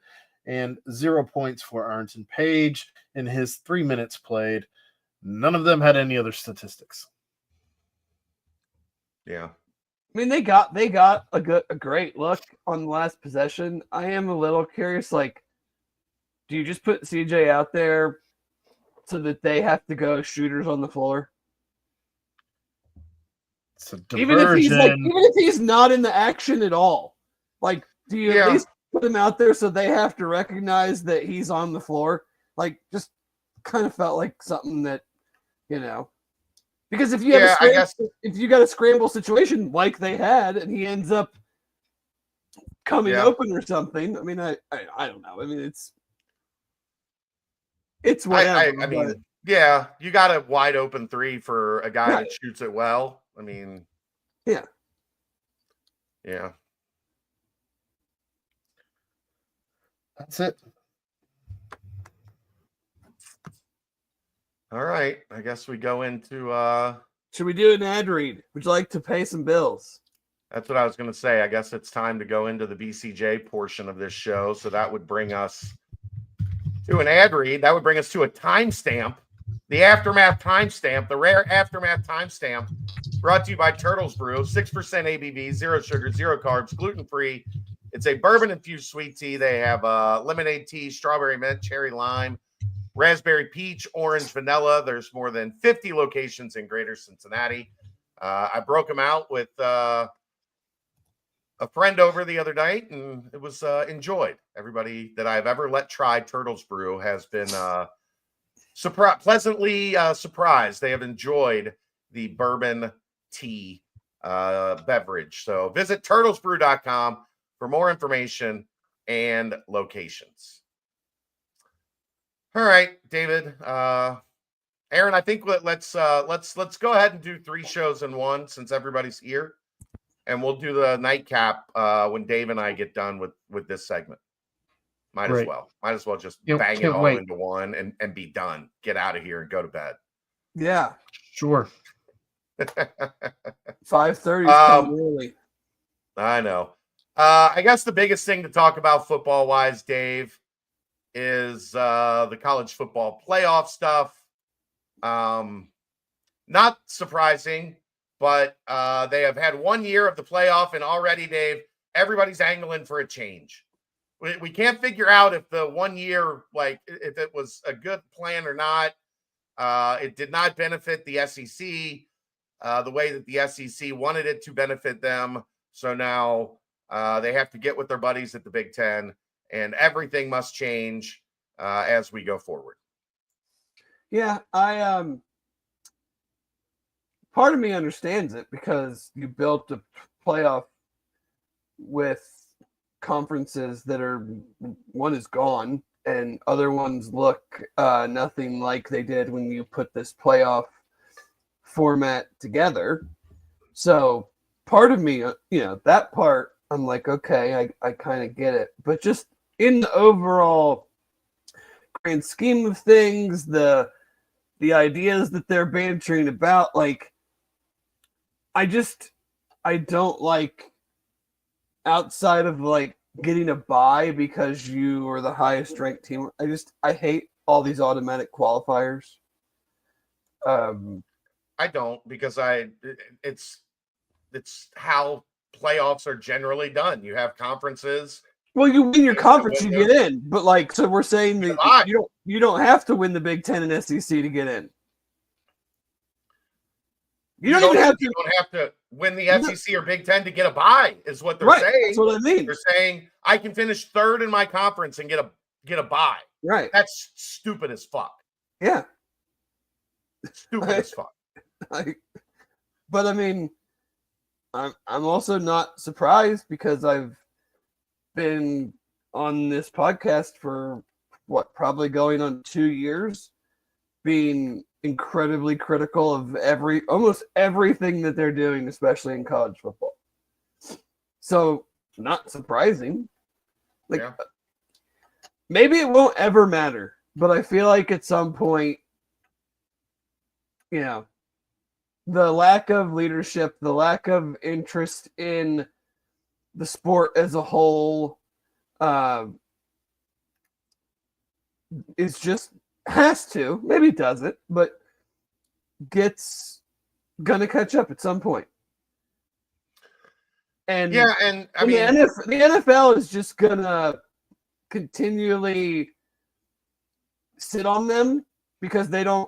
And 0 points for Arnton Page in his 3 minutes played. None of them had any other statistics. Yeah. I mean, they got a great look on the last possession. I am a little curious, like, do you just put CJ out there so that they have to go shooters on the floor? It's a diversion. Even if he's not in the action at all, like, do you at least put him out there so they have to recognize that he's on the floor? Like, just kind of felt like something that, because if you have if you got a scramble situation like they had, and he ends up coming open or something, I mean, I don't know. I mean, it's whatever. I mean, you got a wide open 3 for a guy that shoots it well. I mean, yeah. That's it. All right. I guess we go into should we do an ad read? Would you like to pay some bills? That's what I was going to say. I guess it's time to go into the BCJ portion of this show. So that would bring us to an ad read. That would bring us to a timestamp. The Aftermath timestamp, the rare Aftermath timestamp, brought to you by Turtles Brew. 6% ABV, 0 sugar, 0 carbs, gluten-free. It's a bourbon-infused sweet tea. They have lemonade tea, strawberry mint, cherry lime, raspberry peach, orange, vanilla. There's more than 50 locations in greater Cincinnati. I broke them out with a friend over the other night, and it was enjoyed. Everybody that I've ever let try Turtles Brew has been pleasantly surprised. They have enjoyed the bourbon tea beverage. So visit turtlesbrew.com for more information and locations. All right, David. Aaron, I think let's go ahead and do 3 shows in one since everybody's here, and we'll do the nightcap when Dave and I get done with this segment. Might as well just bang it all into one and be done. Get out of here and go to bed. Yeah, sure. 5:30 is coming early. I know. I guess the biggest thing to talk about football wise, Dave, is the college football playoff stuff. Not surprising, but they have had 1 year of the playoff, and already, Dave, everybody's angling for a change. We can't figure out if the 1 year, like, if it was a good plan or not. It did not benefit the SEC the way that the SEC wanted it to benefit them. So now they have to get with their buddies at the Big Ten, and everything must change as we go forward. Yeah, part of me understands it because you built a playoff with conferences that are, one is gone and other ones look nothing like they did when you put this playoff format together. So part of me, that part, I'm like, okay, I kind of get it. But just in the overall grand scheme of things, the ideas that they're bantering about, like, I don't like, outside of like getting a bye because you are the highest ranked team. I hate all these automatic qualifiers. I don't, because it's how playoffs are generally done. You have conferences. Well, you win your conference, you get in. But like, so we're saying that you don't have to win the Big Ten and SEC to get in. You don't have to win the SEC or Big Ten to get a bye, is what they're saying. That's what I mean. They're saying I can finish third in my conference and get a bye. Right. That's stupid as fuck. Yeah. Stupid as fuck. But I mean, I'm also not surprised because I've been on this podcast for probably going on 2 years, being incredibly critical of almost everything that they're doing, especially in college football. So not surprising. Maybe it won't ever matter, but I feel like at some point, the lack of leadership, the lack of interest in the sport as a whole, is just maybe it doesn't, but gets gonna catch up at some point. And the NFL is just gonna continually sit on them because they're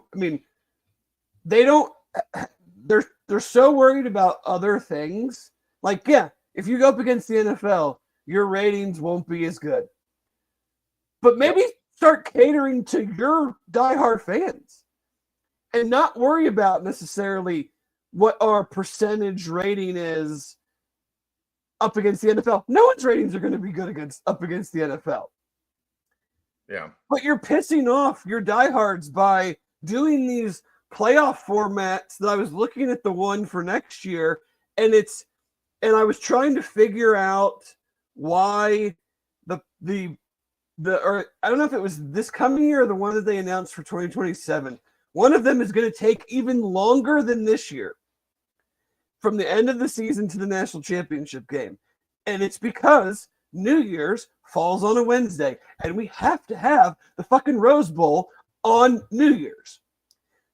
so worried about other things. Like, if you go up against the NFL, your ratings won't be as good. But maybe start catering to your diehard fans and not worry about necessarily what our percentage rating is up against the NFL. No one's ratings are going to be good up against the NFL. Yeah. But you're pissing off your diehards by doing these playoff formats that I was looking at the one for next year, and I was trying to figure out why or I don't know if it was this coming year or the one that they announced for 2027. One of them is going to take even longer than this year, from the end of the season to the national championship game. And it's because New Year's falls on a Wednesday, and we have to have the fucking Rose Bowl on New Year's.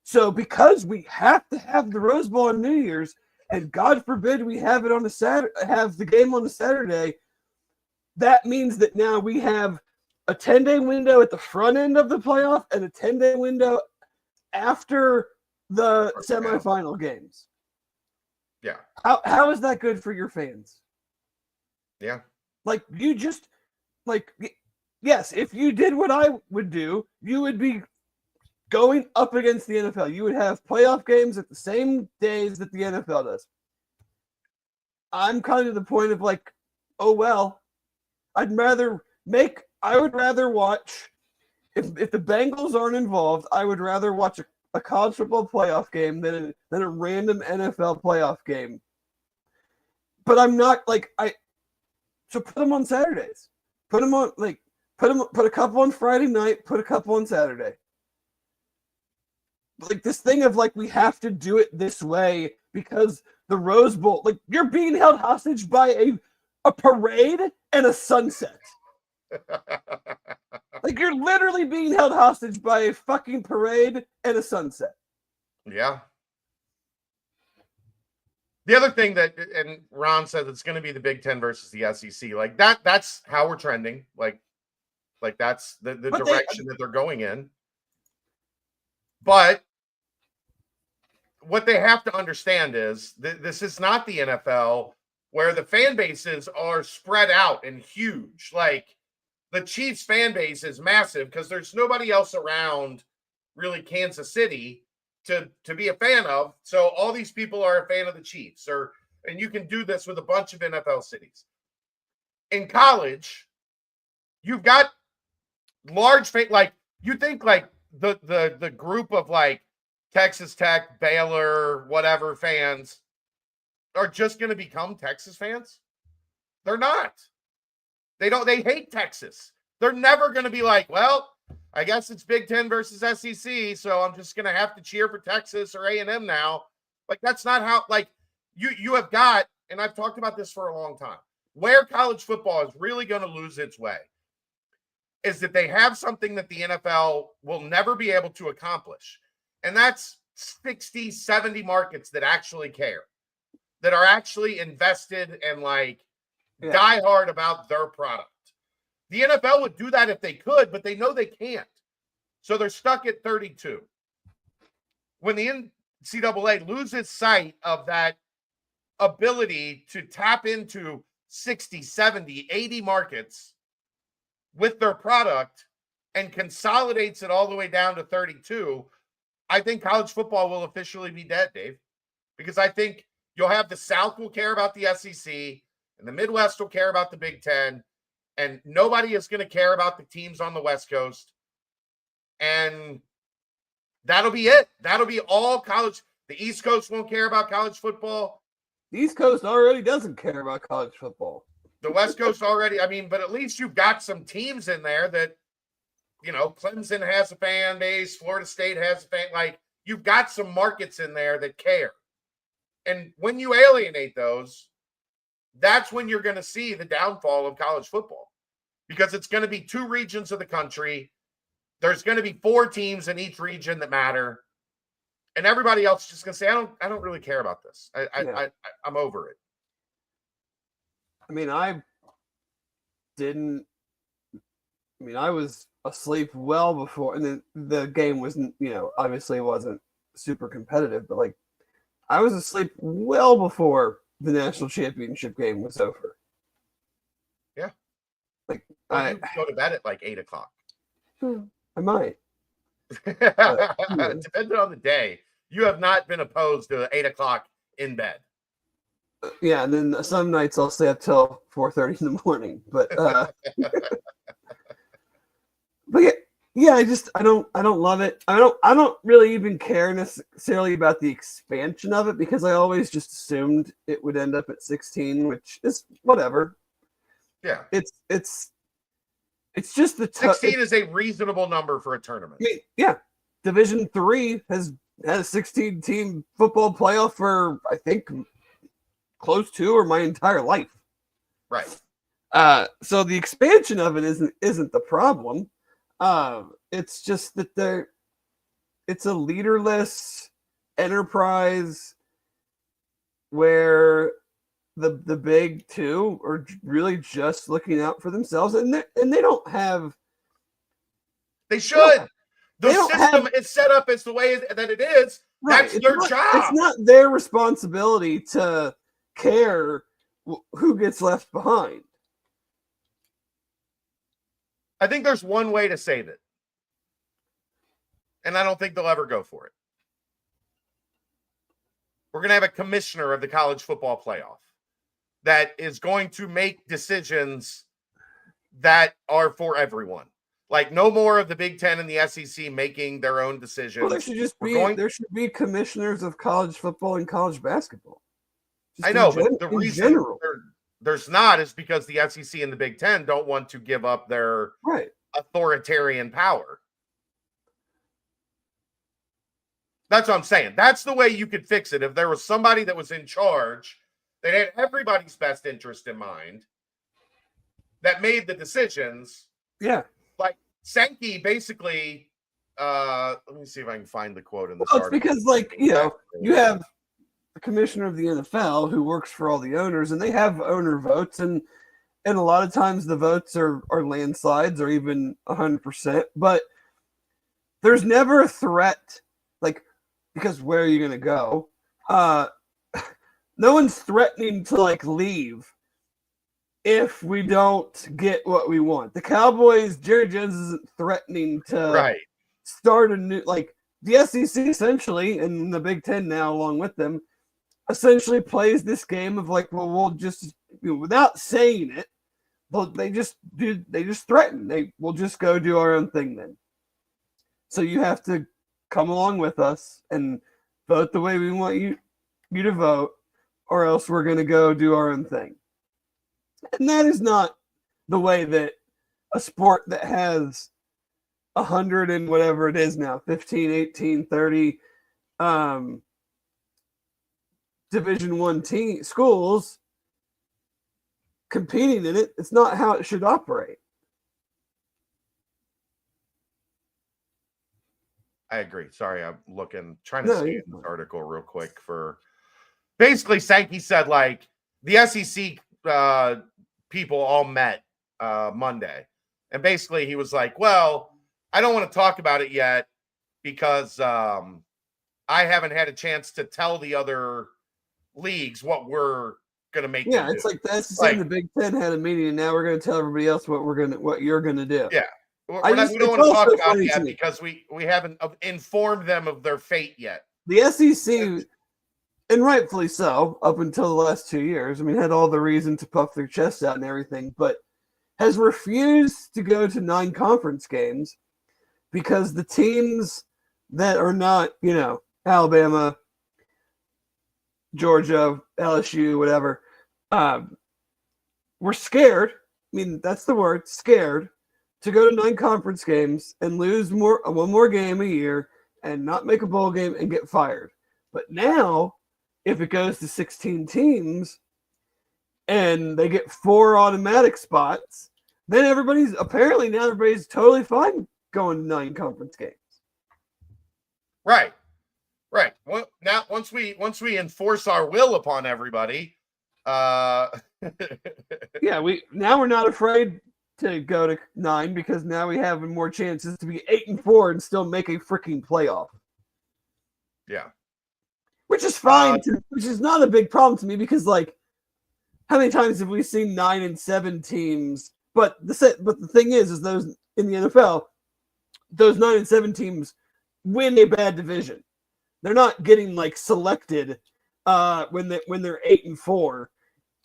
So because we have to have the Rose Bowl on New Year's, and God forbid we have it on a Saturday, have the game on a Saturday, that means that now we have a 10-day window at the front end of the playoff and a 10-day window after the semifinal games. Yeah. How is that good for your fans? Yeah. Like, you just, yes, if you did what I would do, you would be going up against the NFL. You would have playoff games at the same days that the NFL does. I'm kind of the point of oh, well, I would rather watch, if the Bengals aren't involved, I would rather watch a college football playoff game than a random NFL playoff game. But I'm not so put them on Saturdays. Put them on put a couple on Friday night, put a couple on Saturday. This thing of we have to do it this way because the Rose Bowl, you're being held hostage by a parade and a sunset. You're literally being held hostage by a fucking parade and a sunset. Yeah. The other thing and Ron said it's going to be the Big Ten versus the SEC. That's how we're trending. That's the direction that they're going in. But what they have to understand is this is not the NFL where the fan bases are spread out and huge. The Chiefs fan base is massive because there's nobody else around really Kansas City to be a fan of. So all these people are a fan of the Chiefs, and you can do this with a bunch of NFL cities. In college, you've got large you think the group of Texas Tech, Baylor, whatever fans are just going to become Texas fans? They're not. They hate Texas. They're never going to be well, I guess it's Big Ten versus SEC, so I'm just going to have to cheer for Texas or A&M now. That's not how, you have got, and I've talked about this for a long time, where college football is really going to lose its way is that they have something that the NFL will never be able to accomplish. And that's 60, 70 markets that actually care, that are actually invested and die hard about their product. The NFL would do that if they could, but they know they can't. So they're stuck at 32. When the NCAA loses sight of that ability to tap into 60, 70, 80 markets with their product and consolidates it all the way down to 32, I think college football will officially be dead, Dave, because I think you'll have the South will care about the SEC and the Midwest will care about the Big Ten, and nobody is going to care about the teams on the West Coast. And that'll be it. That'll be all college. The East Coast won't care about college football. The East Coast already doesn't care about college football. The West Coast already, I mean, but at least you've got some teams in there that, you know, Clemson has a fan base, Florida State has a fan. Like, you've got some markets in there that care. And when you alienate those, that's when you're going to see the downfall of college football, because it's going to be 2 regions of the country. There's going to be 4 teams in each region that matter. And everybody else is just going to say, I don't really care about this. I'm over it. I mean, I was asleep well before, and then the game wasn't, obviously it wasn't super competitive, but like I was asleep well before the national championship game was over. Yeah. Like you go to bed at like 8:00. I might. Depending on the day, you have not been opposed to 8:00 in bed. Yeah, and then some nights I'll stay up till 4:30 in the morning. But but yeah, I don't love it. I don't really even care necessarily about the expansion of it, because I always just assumed it would end up at 16, which is whatever. Yeah, it's just the 16 is a reasonable number for a tournament. I mean, yeah, Division III has had a 16-team football playoff for, I think, close to or my entire life. Right. So the expansion of it isn't the problem. It's just that it's a leaderless enterprise where the big 2 are really just looking out for themselves, and they don't have. They should. The system is set up as the way that it is. Right. That's their job. It's not their responsibility to care who gets left behind. I think there's one way to save it, and I don't think they'll ever go for it. We're going to have a commissioner of the college football playoff that is going to make decisions that are for everyone. Like, no more of the Big Ten and the SEC making their own decisions. Well, there should be commissioners of college football and college basketball. I know, but the reason there's not is because the SEC and the Big Ten don't want to give up their authoritarian power. That's what I'm saying. That's the way you could fix it. If there was somebody that was in charge that had everybody's best interest in mind, that made the decisions. Yeah. Like Sankey basically, let me see if I can find the quote in the article. It's because, like, you have the commissioner of the NFL who works for all the owners, and they have owner votes, and a lot of times the votes are landslides or even 100%, but there's never a threat, like, because where are you going to go? No one's threatening to, like, leave if we don't get what we want. The Cowboys, Jerry Jones isn't threatening to start a new, like, the SEC essentially, and the Big Ten now along with them, essentially plays this game of like, well, we'll just, without saying it, but they just threaten. We'll just go do our own thing then. So you have to come along with us and vote the way we want you to vote, or else we're going to go do our own thing. And that is not the way that a sport that has 100 and whatever it is now, 15, 18, 30 Division I schools competing in it, it's not how it should operate. I agree. Sorry, I'm trying to see this article real quick. For basically, Sankey said, like, the SEC people all met Monday, and basically he was like, well, I don't want to talk about it yet because I haven't had a chance to tell the other leagues what we're going to make. Yeah, it's like the SEC and the Big Ten had a meeting, and now we're going to tell everybody else what you're going to do. Yeah, we it's don't want to talk also about funny it to yet me. because we haven't informed them of their fate yet. The SEC, and rightfully so, up until the last 2 years, I mean, had all the reason to puff their chest out and everything, but has refused to go to 9 conference games because the teams that are not, Alabama, Georgia, LSU, whatever, were scared. I mean, that's the word, scared, to go to 9 conference games and lose one more game a year and not make a bowl game and get fired. But now, if it goes to 16 teams and they get 4 automatic spots, then everybody's totally fine going to 9 conference games. Right. Well, now once we enforce our will upon everybody, yeah, we're not afraid to go to 9 because now we have more chances to be 8-4 and still make a freaking playoff. Yeah. Which is fine, which is not a big problem to me because, like, how many times have we seen 9 and 7 teams? But the thing is those in the NFL, those 9 and 7 teams win a bad division. They're not getting like selected when they're 8-4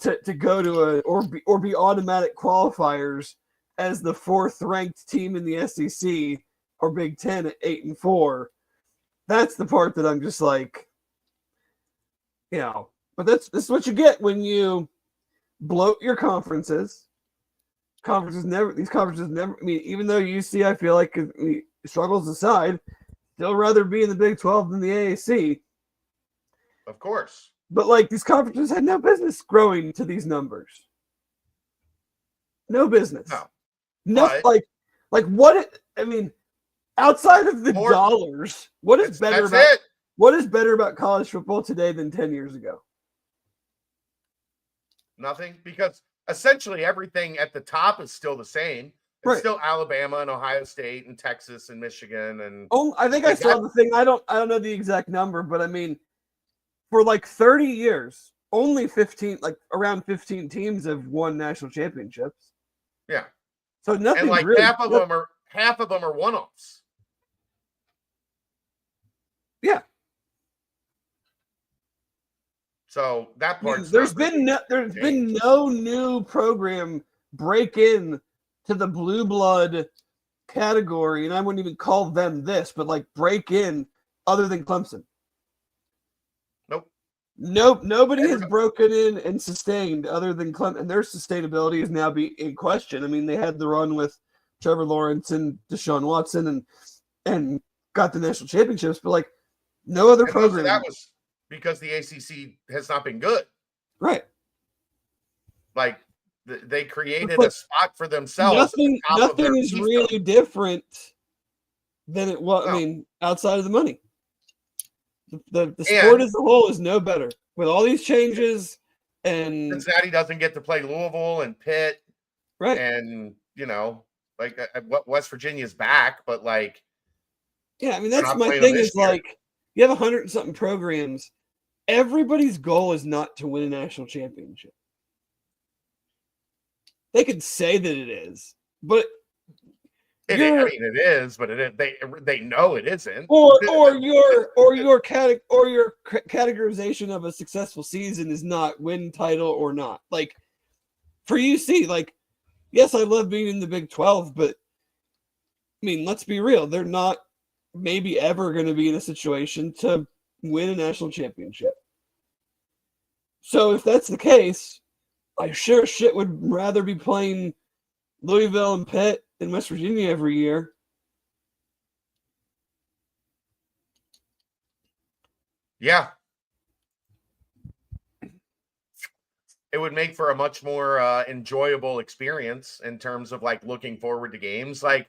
to go to or be automatic qualifiers as the 4th ranked team in the SEC or Big Ten at 8-4. That's the part that I'm just like, but this is what you get when you bloat your conferences. These conferences never, I mean, even though UC, I feel like struggles aside, still rather be in the Big 12 than the AAC. Of course. But like these conferences had no business growing to these numbers. No business. No, but, like what? I mean, outside of the dollars, what is better about college football today than 10 years ago? Nothing, because essentially everything at the top is still the same. It's still Alabama and Ohio State and Texas and Michigan and. I think I saw the thing. I don't know the exact number, but I mean, for like 30 years, only around 15 teams have won national championships. Yeah. So nothing. And like really, half of them are one-offs. Yeah. So that part's there's been no new program break in to the blue blood category, and I wouldn't even call them this, but like break in other than Clemson. Nope. Nobody has broken in and sustained other than Clemson, and their sustainability is now in question. I mean, they had the run with Trevor Lawrence and Deshaun Watson and got the national championships, but like no other program. That was because the ACC has not been good. Right. Like they created a spot for themselves. Nothing is really different than it was. No. I mean, outside of the money. The sport as a whole is no better with all these changes, and Cincinnati doesn't get to play Louisville and Pitt, right? And like West Virginia's back, but like, yeah, I mean that's my thing is year. Like you have 100 and something programs. Everybody's goal is not to win a national championship. They could say that it is, but. It is, but they know it isn't. Or your categorization of a successful season is not win title or not. Like for UC, like yes, I love being in the Big 12, but I mean, let's be real, they're not maybe ever going to be in a situation to win a national championship. So if that's the case, I sure shit would rather be playing Louisville and Pitt in West Virginia every year. Yeah. It would make for a much more enjoyable experience in terms of like looking forward to games. Like,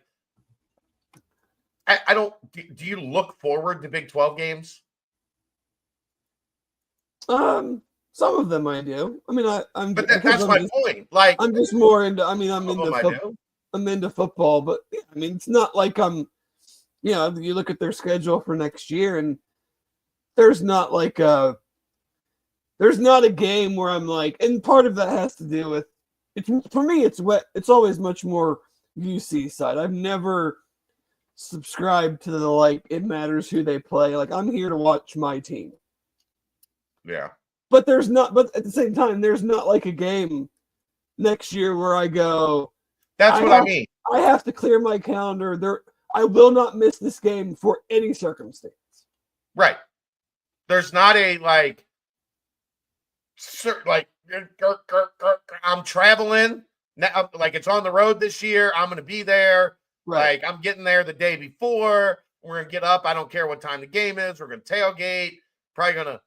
I don't, do you look forward to Big 12 games? Some of them I do. I mean, but that's my point. Like, I'm just more into, I mean, I'm into football. I'm into football, but yeah, I mean, it's not like I'm, you look at their schedule for next year and there's not a game where I'm like, and part of that has to do with, for me, it's always much more UC side. I've never subscribed to the like it matters who they play. Like I'm here to watch my team. Yeah. But at the same time, there's not like a game next year where I go, That's what I mean. I have to clear my calendar. I will not miss this game for any circumstance. Right. There's not a I'm traveling now, like it's on the road this year. I'm going to be there. Right. Like I'm getting there the day before. We're going to get up. I don't care what time the game is. We're going to tailgate. Probably going to,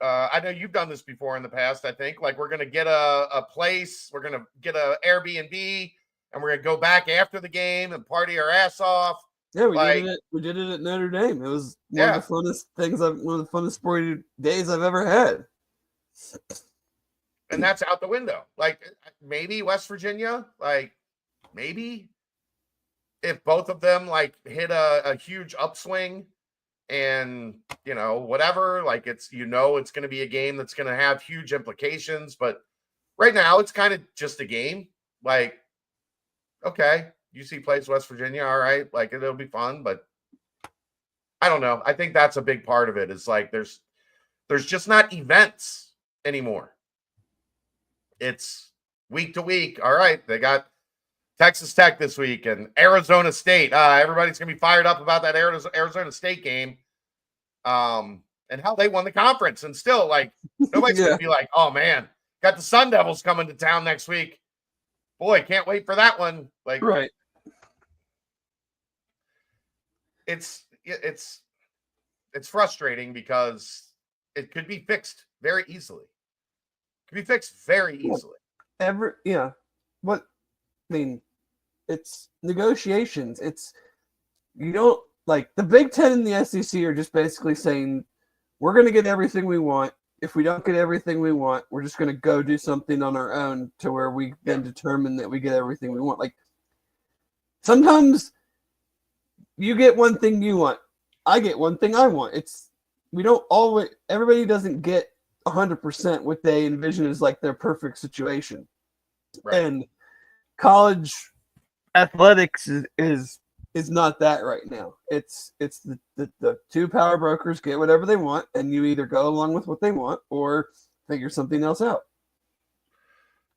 I know you've done this before in the past, I think. Like we're going to get a place. We're going to get a Airbnb and we're going to go back after the game and party our ass off. Yeah, we did it at Notre Dame. It was one of the funnest sporty days I've ever had. And that's out the window. Like maybe West Virginia, like maybe if both of them like hit a huge upswing and whatever, like it's it's going to be a game that's going to have huge implications. But right now it's kind of just a game. Like, okay, UC plays West Virginia, all right, like it'll be fun, but I don't know. I think that's a big part of it. Is like there's just not events anymore. It's week to week. All right, they got Texas Tech this week and Arizona State. Everybody's gonna be fired up about that Arizona State game. And how they won the conference, and still like nobody's gonna be like, oh man, got the Sun Devils coming to town next week. Boy, can't wait for that one. Like, right. It's frustrating because it could be fixed very easily. It could be fixed very easily. What I mean, it's negotiations. You don't like the Big Ten and the SEC are just basically saying we're going to get everything we want. If we don't get everything we want, we're just going to go do something on our own to where we then determine that we get everything we want. Like sometimes you get one thing you want. I get one thing I want. Everybody doesn't get 100% what they envision as like their perfect situation. Right. And college athletics is not that right now. It's the two power brokers get whatever they want, and you either go along with what they want or figure something else out.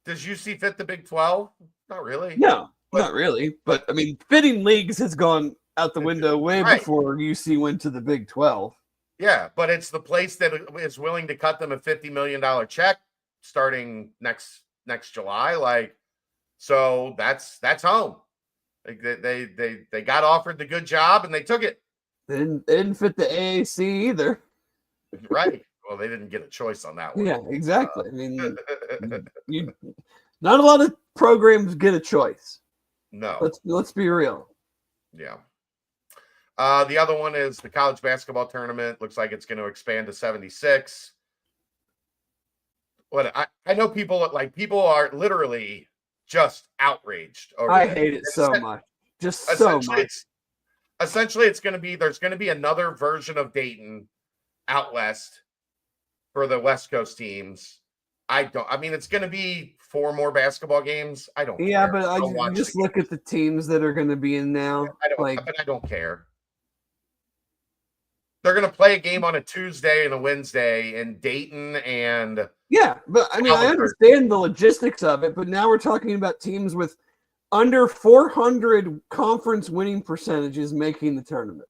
Does UC fit the Big 12? Not really. No, not really. But I mean, fitting leagues has gone out the window way before UC went to the Big 12. Yeah, but it's the place that is willing to cut them a $50 million check starting next July. Like, so that's home. Like they got offered the good job and they took it. They didn't fit the AAC either. Right. Well, they didn't get a choice on that one. Yeah, exactly. I mean, not a lot of programs get a choice. No. Let's be real. Yeah. The other one is the college basketball tournament. Looks like it's going to expand to 76. What I know people are literally just outraged over I hate it so much. Just so much. Essentially, there's going to be another version of Dayton out west for the West Coast teams. It's going to be 4 more basketball games. I don't care. Yeah, but I just look at the teams that are going to be in now. I don't care. They're going to play a game on a Tuesday and a Wednesday in Dayton and yeah, but I mean, I understand the logistics of it, but now we're talking about teams with under 400 conference winning percentages making the tournament.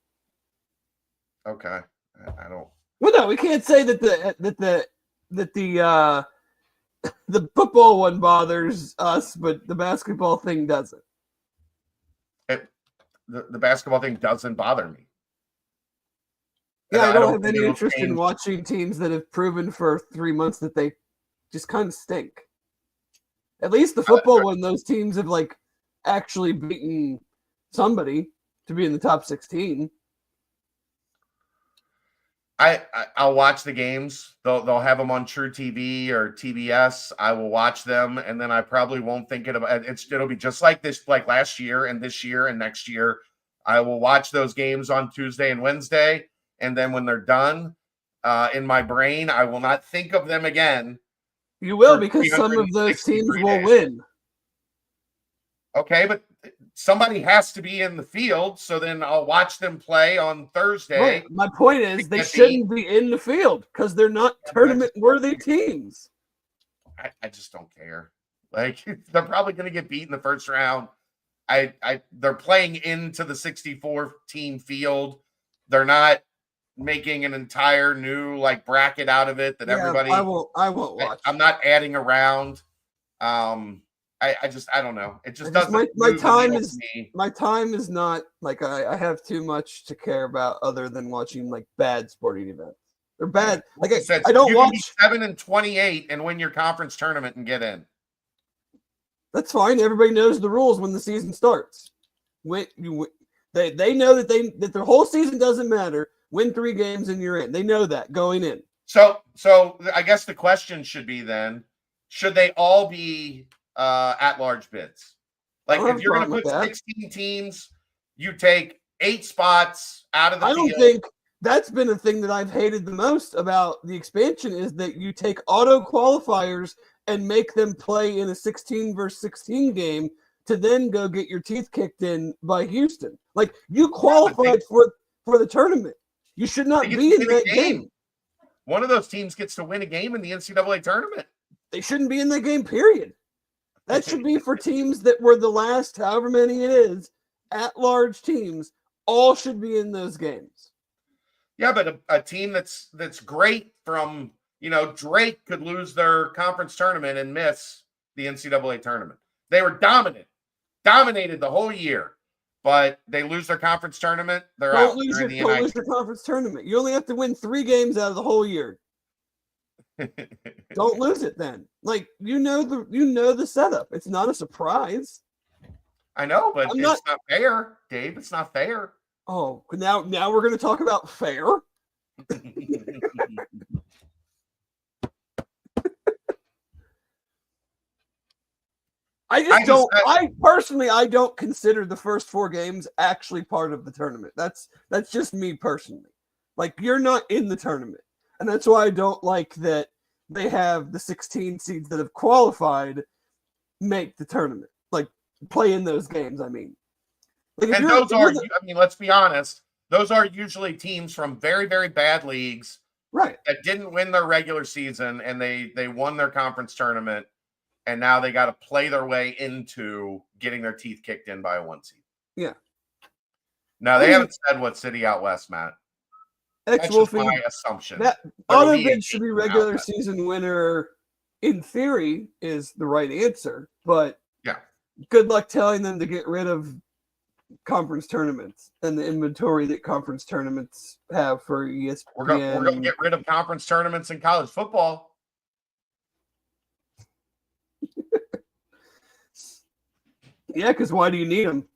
Okay, I don't. Well, no, we can't say that the football one bothers us, but the basketball thing doesn't. The basketball thing doesn't bother me. Yeah, I don't have any interest in watching teams that have proven for 3 months that they just kind of stink. At least the football one, those teams have like actually beaten somebody to be in the top 16. I'll watch the games. They'll have them on True TV or TBS. I will watch them, and then I probably won't think about it. It'll be just like this, like last year and this year and next year. I will watch those games on Tuesday and Wednesday, and then when they're done, in my brain, I will not think of them again. You will, because some of those teams will win. Okay, but somebody has to be in the field, so then I'll watch them play on Thursday. Right. My point is they shouldn't be in the field because they're not tournament-worthy teams. I just don't care. Like, they're probably going to get beat in the first round. They're playing into the 64 team field. They're not making an entire new like bracket out of it that everybody. I won't watch. I'm not adding around. I don't know. It just doesn't. My time is not like I have too much to care about other than watching like bad sporting events. They're bad. Like I don't watch. You can be 7-28 and win your conference tournament and get in. That's fine. Everybody knows the rules when the season starts. They know that their whole season doesn't matter. Win 3 games and you're in. They know that going in. So I guess the question should be then: should they all be at-large bids? Like, if you're going to put 16 teams, you take 8 spots out of the field. I don't think that's been a thing that I've hated the most about the expansion is that you take auto qualifiers and make them play in a 16 versus 16 game to then go get your teeth kicked in by Houston. Like, you qualified for the tournament. You should not be in that game. One of those teams gets to win a game in the NCAA tournament. They shouldn't be in that game, period. That should be for teams that were the last, however many it is, at-large teams. All should be in those games. Yeah, but a team that's great from, Drake could lose their conference tournament and miss the NCAA tournament. They were dominated the whole year, but they lose their conference tournament. They're out. Don't lose your conference tournament. You only have to win 3 games out of the whole year. Don't lose it then. Like, you know the setup. It's not a surprise. I know, but it's not fair, Dave. It's not fair. Oh, now we're going to talk about fair. I personally don't consider the first 4 games actually part of the tournament. That's just me personally. Like, you're not in the tournament. And that's why I don't like that they have the 16 seeds that have qualified make the tournament. Like, play in those games, I mean. Like, and those are, let's be honest, those are usually teams from very, very bad leagues, right? That didn't win their regular season and they won their conference tournament, and now they got to play their way into getting their teeth kicked in by a 1 seed. Yeah. No, they haven't said what city out west, Matt. That's just my assumption. That auto bid should be regular season winner, in theory, is the right answer. But yeah, good luck telling them to get rid of conference tournaments and the inventory that conference tournaments have for ESPN. We're going to get rid of conference tournaments in college football. Yeah, because why do you need them?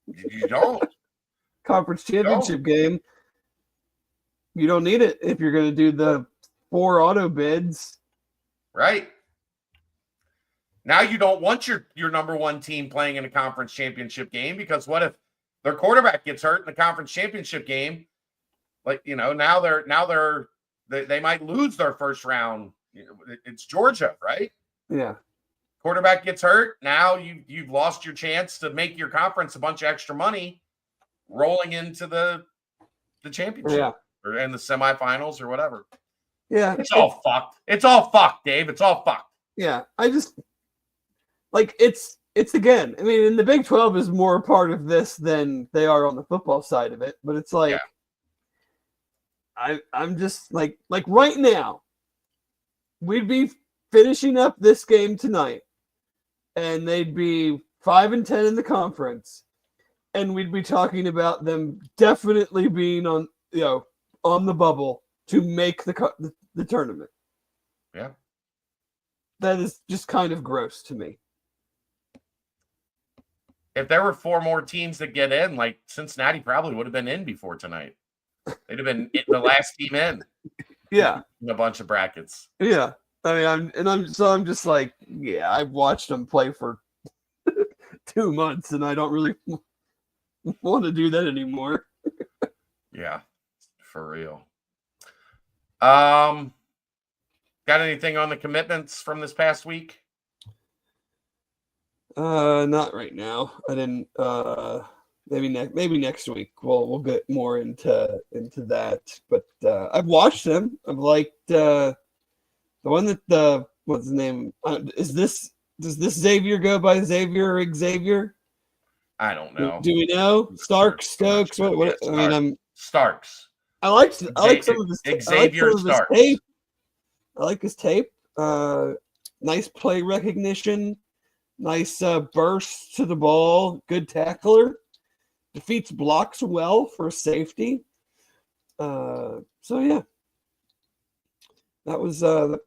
You don't. Conference championship game. You don't need it if you're going to do the 4 auto bids. Right. Now you don't want your number 1 team playing in a conference championship game, because what if their quarterback gets hurt in the conference championship game? Like, now they might lose their first round. It's Georgia, right? Yeah. Quarterback gets hurt. Now you've lost your chance to make your conference a bunch of extra money rolling into the championship. Yeah. Or in the semifinals or whatever. Yeah. It's all fucked. It's all fucked, Dave. It's all fucked. Yeah. I just like it's again, I mean, and the Big 12 is more a part of this than they are on the football side of it. But it's like I'm just like right now, we'd be finishing up this game tonight, and they'd be 5-10 in the conference, and we'd be talking about them definitely being on the bubble to make the tournament. Yeah. That is just kind of gross to me. If there were 4 more teams that get in, like Cincinnati probably would have been in before tonight. They'd have been the last team in. Yeah. In a bunch of brackets. Yeah. I mean, I'm just like, yeah, I've watched them play for 2 months, and I don't really want to do that anymore. Yeah. For real. Got anything on the commitments from this past week? Not right now. I didn't. Maybe next week we'll get more into that. But I've watched them. I've liked the one that what's his name? Does this Xavier go by Xavier or Xavier? I don't know. Do we know Starks, Stokes? What? Yeah, I mean, I'm Starks. I like some of his Xavier Starks. tape. I like his tape. Nice play recognition. Nice burst to the ball. Good tackler. Defeats blocks well for safety. So yeah, that was a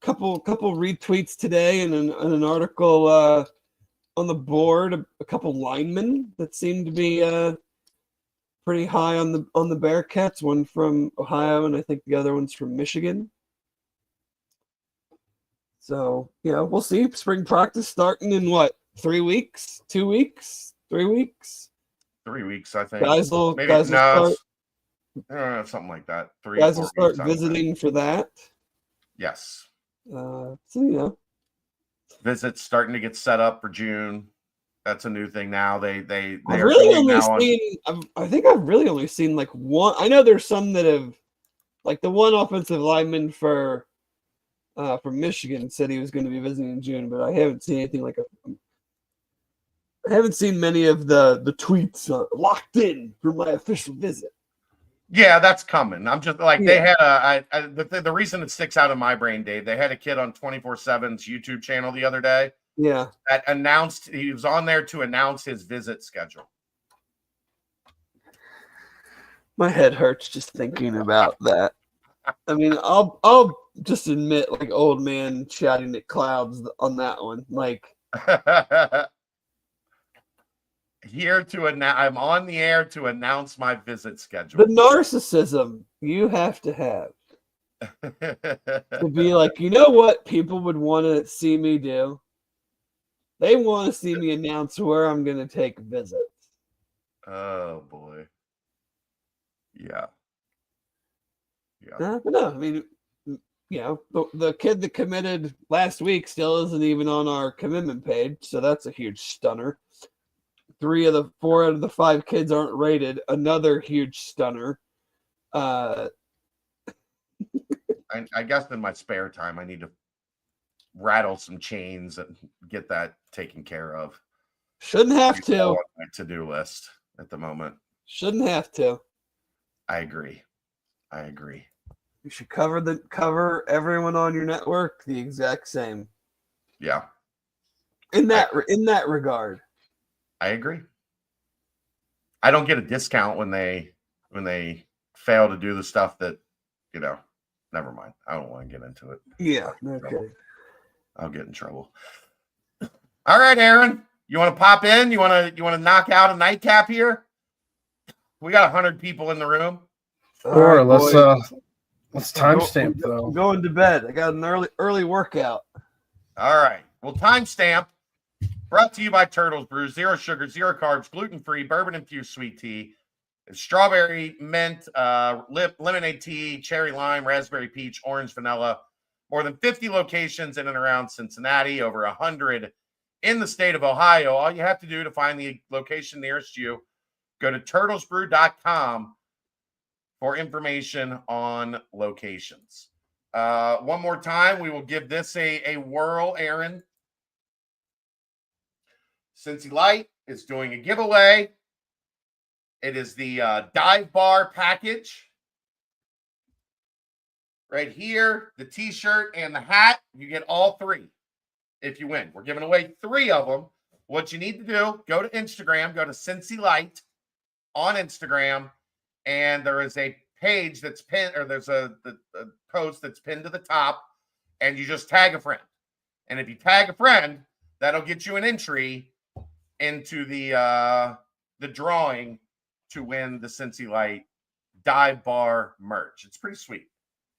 couple retweets today and an article on the board. A couple linemen that seemed to be pretty high on the Bearcats. One from Ohio, and I think the other one's from Michigan. So yeah, we'll see. Spring practice starting in what? 3 weeks? 2 weeks? 3 weeks? 3 weeks, I think. Guys will Maybe start. Something like that. Guys will start visiting for that. Yes. So you know, visits starting to get set up for June. That's a new thing now. They I've are really doing only now seen. I think I've really only seen like one. I know there's some that have, like the one offensive lineman for from Michigan said he was going to be visiting in June, but I haven't seen anything like I haven't seen many of the tweets locked in for my official visit. Yeah, that's coming. I'm just like they Yeah. had the reason it sticks out in my brain, Dave. They had a kid on 24/7's YouTube channel the other day. Yeah. That announced he was on there to announce his visit schedule. My head hurts just thinking about that. I mean, I'll just admit, like old man shouting at clouds on that one. Like, I'm on the air to announce my visit schedule. the narcissism you have to have to be like, you know what people would want to see me do? They want to see me announce where I'm going to take visits. Oh boy. Yeah. But no, I mean, you know, the kid that committed last week still isn't even on our commitment page, so that's a huge stunner. 4 out of the 5 kids aren't rated. Another huge stunner. I guess in my spare time, I need to rattle some chains and get that taken care of. Shouldn't have to. On my to-do list at the moment. Shouldn't have to. I agree. You should cover everyone on your network the exact same. Yeah. In that regard. I agree. I don't get a discount when they fail to do the stuff that, you know, never mind. I don't want to get into it. Yeah, okay. I'll get in trouble. All right, Aaron. You want to pop in? You want to knock out a nightcap here? We got 100 people in the room. Or let's timestamp though. I'm going to bed. I got an early workout. All right. Well, timestamp brought to you by Turtles Brew. 0 sugar, 0 carbs, gluten-free, bourbon-infused sweet tea. Strawberry, mint, lemonade tea, cherry lime, raspberry peach, orange vanilla. More than 50 locations in and around Cincinnati, over 100 in the state of Ohio. All you have to do to find the location nearest you, go to turtlesbrew.com for information on locations. One more time, we will give this a whirl, Aaron. Cincy Light is doing a giveaway. It is the dive bar package. Right here, the t-shirt and the hat. You get all 3 if you win. We're giving away 3 of them. What you need to do, go to Instagram, go to Cincy Light on Instagram, and there is a page that's pinned, or there's a post that's pinned to the top, and you just tag a friend. And if you tag a friend, that'll get you an entry into the drawing to win the Cincy Light dive bar merch. It's pretty sweet.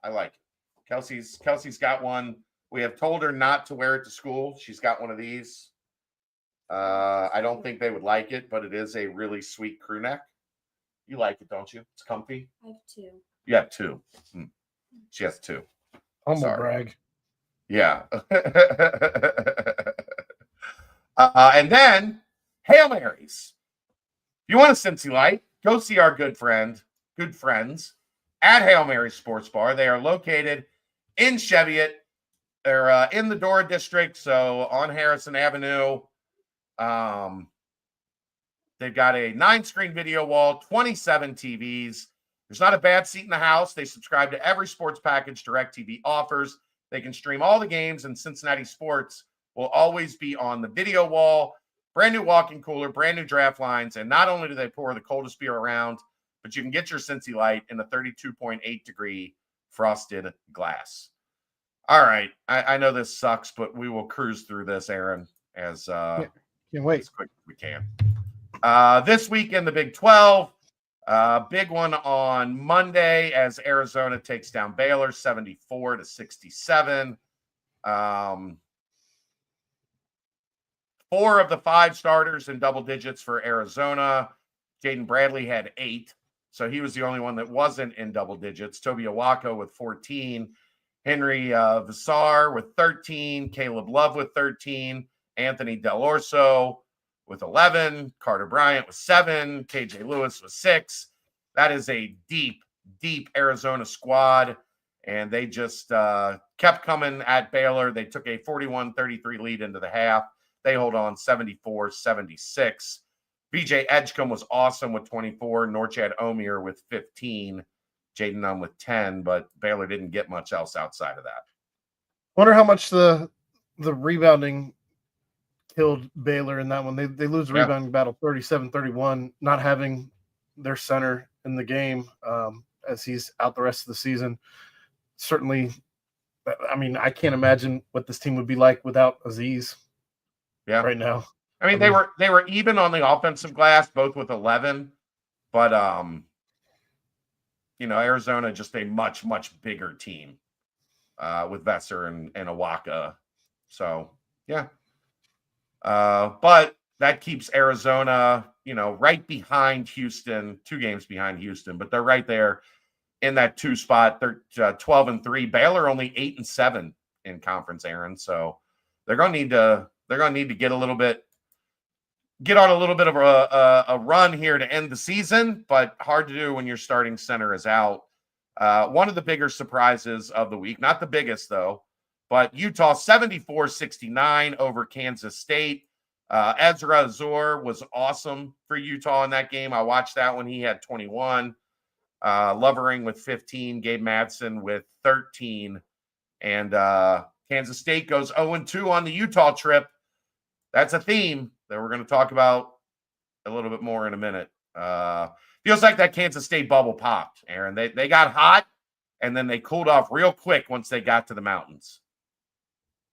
I like it. Kelsey's got one. We have told her not to wear it to school. She's got one of these. I don't think they would like it, but it is a really sweet crew neck. You like it, don't you? It's comfy. I have 2. You have 2. She has 2. Humble brag. Yeah. And then Hail Marys. If you want a Cincy Light, go see our good friends at Hail Mary Sports Bar. They are located in Cheviot. They're in the Dora district, so on Harrison Avenue. They've got a 9-screen video wall, 27 TVs. There's not a bad seat in the house. They subscribe to every sports package DirecTV offers. They can stream all the games, and Cincinnati sports will always be on the video wall. Brand new walk-in cooler, brand new draft lines, and not only do they pour the coldest beer around, but you can get your Cincy Light in a 32.8 degree frosted glass. All right, I know this sucks, but we will cruise through this, Aaron, as Can't wait. as quick as we can. This week in the Big 12, big one on Monday as Arizona takes down Baylor 74-67. 4 of the 5 starters in double digits for Arizona. Jaden Bradley had 8, so he was the only one that wasn't in double digits. Toby Awako with 14. Henry Vassar with 13. Caleb Love with 13. Anthony Del Orso with 11. Carter Bryant with 7. KJ Lewis with 6. That is a deep, deep Arizona squad, and they just kept coming at Baylor. They took a 41-33 lead into the half. They hold on 74-76. BJ Edgecombe was awesome with 24. Norchad Omier with 15. Jaden Nunn with 10, but Baylor didn't get much else outside of that. Wonder how much the rebounding killed Baylor in that one. They lose the rebounding battle 37-31, not having their center in the game as he's out the rest of the season. Certainly, I mean, I can't imagine what this team would be like without Aziz. Yeah, right now. I mean, they were even on the offensive glass, both with 11, but Arizona just a much, much bigger team with Vesser and Awaka. So yeah. But that keeps Arizona, right behind Houston, 2 games behind Houston, but they're right there in that 2 spot. They're 12-3. Baylor only 8-7 in conference, Aaron. So they're going to need to get on a little bit of a run here to end the season, but hard to do when your starting center is out. One of the bigger surprises of the week, not the biggest though, but Utah 74-69 over Kansas State. Ezra Azor was awesome for Utah in that game. I watched that one. He had 21. Lovering with 15. Gabe Madsen with 13. And Kansas State goes 0-2 on the Utah trip. That's a theme that we're going to talk about a little bit more in a minute. Feels like that Kansas State bubble popped, Aaron. They got hot, and then they cooled off real quick once they got to the mountains.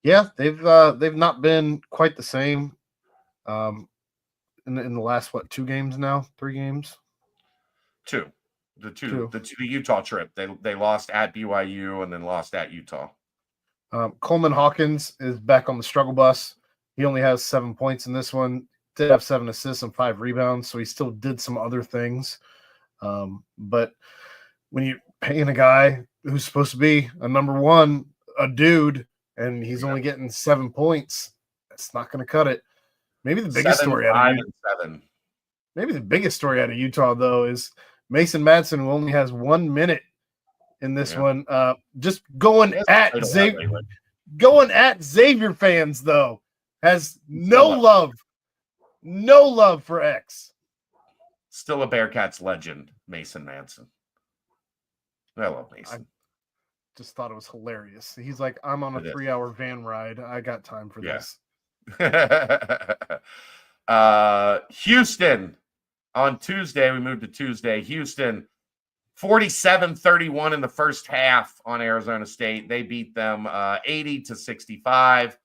Yeah, they've not been quite the same in the last 2 games now, 3 games. 2. The Utah trip. They lost at BYU and then lost at Utah. Coleman Hawkins is back on the struggle bus. He only has 7 points in this one. Did have 7 assists and 5 rebounds, so he still did some other things. But when you're paying a guy who's supposed to be a number 1, a dude, and he's only getting 7 points, that's not going to cut it. Maybe the biggest story out of Utah, though, is Mason Madsen, who only has 1 minute in this one. Just going at Xavier fans, though. Has no love for X. Still a Bearcats legend, Mason Madsen. I love Mason. I just thought it was hilarious. He's like, I'm on a 3-hour van ride. I got time for this. Houston on Tuesday. We moved to Tuesday. Houston 47-31 in the first half on Arizona State. They beat them 80-65.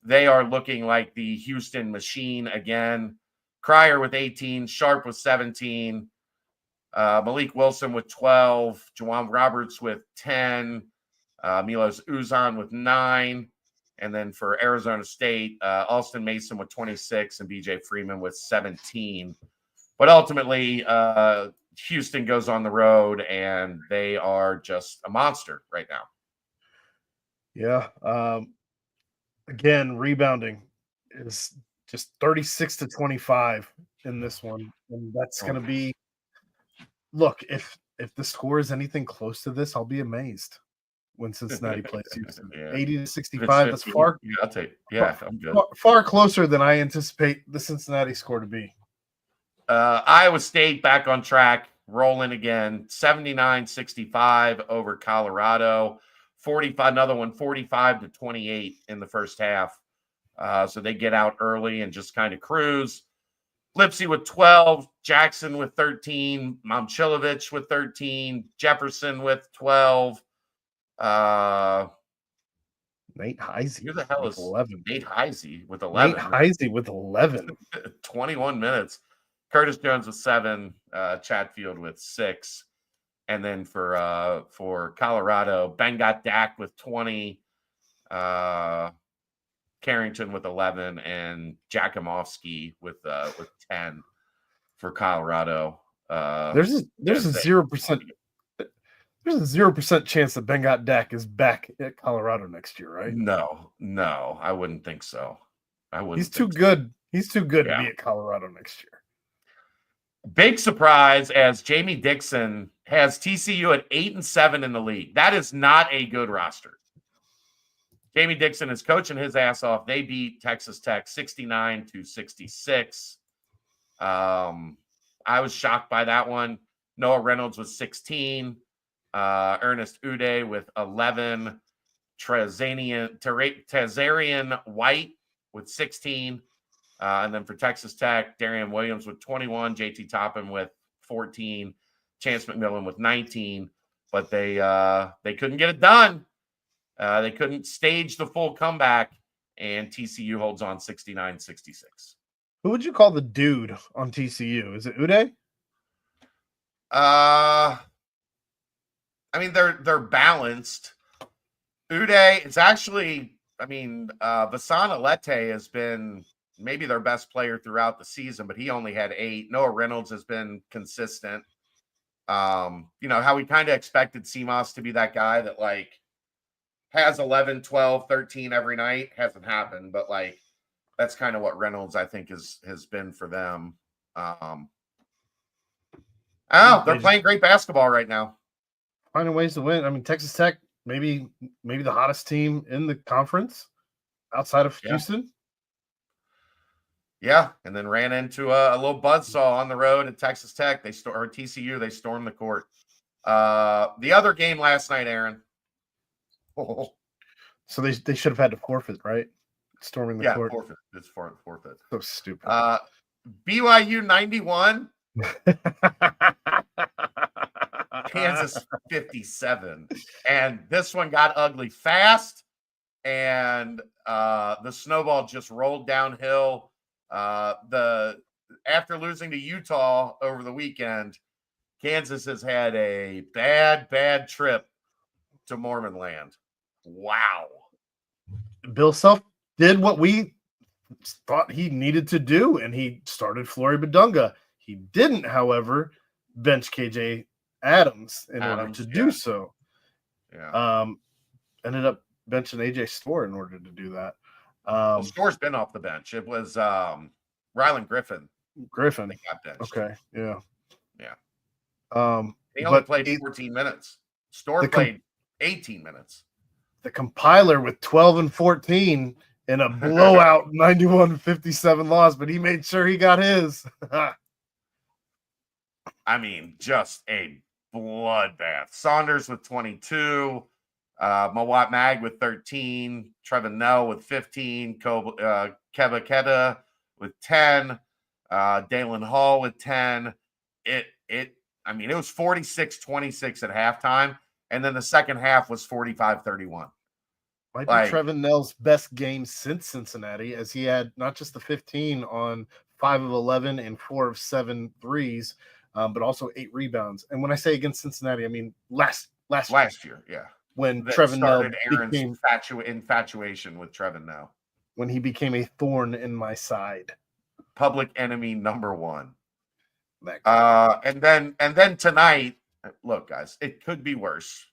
They are looking like the Houston machine again. Cryer with 18, Sharp with 17, Malik Wilson with 12, Juwan Roberts with 10, Milos Uzan with 9, and then for Arizona State, Alston Mason with 26 and BJ Freeman with 17. But ultimately, Houston goes on the road, and they are just a monster right now. Yeah. Again, rebounding is just 36-25 in this one, and that's going to be. Look, if the score is anything close to this, I'll be amazed when Cincinnati plays Houston. 80-65. That's far. Yeah, I'll take. Yeah, I'm good. Far closer than I anticipate the Cincinnati score to be. Iowa State back on track, rolling again. 79-65 over Colorado. 45, another one, 45-28 in the first half. So they get out early and just kind of cruise. Lipsy with 12, Jackson with 13, Momchilovich with 13, Jefferson with 12. Nate Heisey. Who the hell with is 11? Nate Heisey with 11? Nate Heisey with 11. 21 minutes. Curtis Jones with 7, Chatfield with 6. And then for Colorado, Ben got Dak with 20, Carrington with 11, and Jakimovsky with 10 for Colorado. There's a 0%. There's a 0% chance that Ben got Dak is back at Colorado next year, right? No, I wouldn't think so. He's too good. He's too good to be at Colorado next year. Big surprise as Jamie Dixon has TCU at 8-7 in the league. That is not a good roster. Jamie Dixon is coaching his ass off. They beat Texas Tech 69-66. I was shocked by that one. Noah Reynolds was 16. Ernest Uday with 11. Tazarian White with 16. And then for Texas Tech, Darian Williams with 21. JT Toppin with 14. Chance McMillan with 19. But they couldn't get it done. They couldn't stage the full comeback, and TCU holds on 69-66. Who would you call the dude on TCU? Is it Uday? I mean, they're balanced. Uday, it's actually, Vasan Alete has been maybe their best player throughout the season, but he only had 8. Noah Reynolds has been consistent. How we kind of expected CMOS to be that guy that has 11, 12, 13 every night. Hasn't happened, but that's kind of what Reynolds, I think, has been for them. They're playing great basketball right now. Finding ways to win. I mean, Texas Tech, maybe the hottest team in the conference outside of Houston. Yeah, and then ran into a little buzzsaw on the road at Texas Tech. TCU, they stormed the court. The other game last night, Aaron. Oh. So they should have had to forfeit, right? Storming the court. Forfeit. It's forfeit. So stupid. BYU 91. Kansas 57. And this one got ugly fast. And the snowball just rolled downhill. After losing to Utah over the weekend, Kansas has had a bad trip to Mormon land. Wow. Bill Self did what we thought he needed to do, and he started Flory Badunga. He didn't, however, bench KJ Adams in order to do so. Yeah. Ended up benching AJ Storr in order to do that. Storr's been off the bench. It was Rylan Griffin. Griffin. Got benched. Okay. Yeah. He only played 14 minutes. Storr played 18 minutes. The compiler with 12 and 14 in a blowout 91-57 loss, but he made sure he got his. Just a bloodbath. Saunders with 22, Mawat Mag with 13, Trevin Nell with 15, Keba Keta with 10, Dalen Hall with 10. It was 46-26 at halftime, and then the second half was 45-31. Might be Trevin Nell's best game since Cincinnati, as he had not just the 15 on 5 of 11 and 4 of 7 threes, but also 8 rebounds. And when I say against Cincinnati, I mean last year, yeah. When Trevin Nell Aaron's infatuation with Trevin Nell. When he became a thorn in my side. Public enemy number 1. And then tonight, look, guys, it could be worse.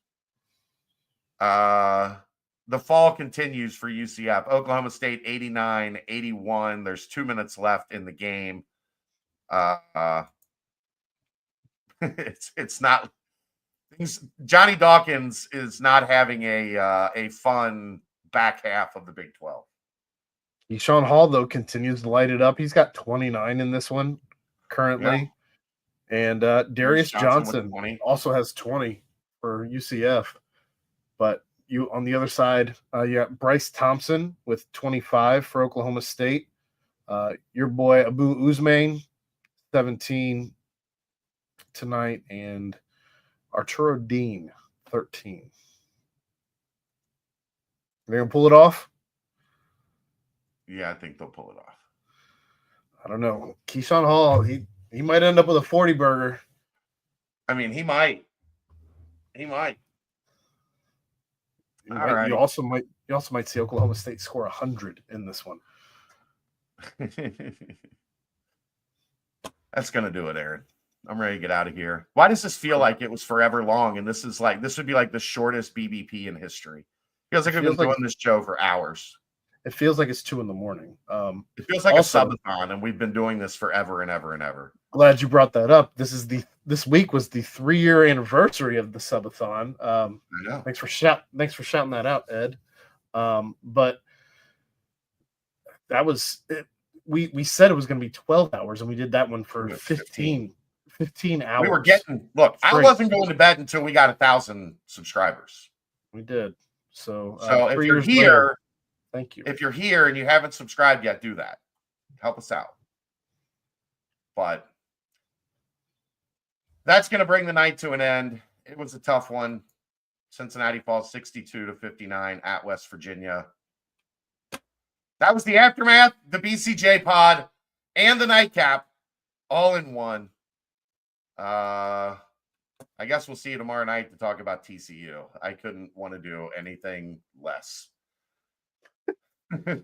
the fall continues for UCF. Oklahoma State 89-81. There's 2 minutes left in the game. It's not. Johnny Dawkins is not having a fun back half of the Big 12. Keyshawn Hall, though, continues to light it up. He's got 29 in this one currently. Yeah. And Darius Johnson also has 20 for UCF. But you on the other side, you got Bryce Thompson with 25 for Oklahoma State. Your boy Abu Uzmain, 17 tonight, and Arturo Dean, 13. They're going to pull it off? Yeah, I think they'll pull it off. I don't know. Keyshawn Hall, he might end up with a 40 burger. I mean, he might. He might. All right. You also might see Oklahoma State score 100 in this one. That's going to do it, Aaron. I'm ready to get out of here. Why does this feel like it was forever long? And this would be like the shortest BBP in history. Feels like I've been doing this show for hours. It feels like it's 2 a.m. It feels like also, a subathon, and we've been doing this forever and ever and ever. Glad you brought that up. This week was the 3-year anniversary of the subathon. I know. Thanks for shouting that out, Ed. But that was it. We said it was going to be 12 hours, and we did that one for 15 hours. We were getting I wasn't going to bed until we got 1,000 subscribers. We did. So if you're here, later, thank you. If you're here and you haven't subscribed yet, do that. Help us out. But that's going to bring the night to an end. It was a tough one. Cincinnati falls 62-59 at West Virginia. That was the Aftermath, the BCJ Pod, and the Nightcap all in one. I guess we'll see you tomorrow night to talk about TCU. I couldn't want to do anything less. Go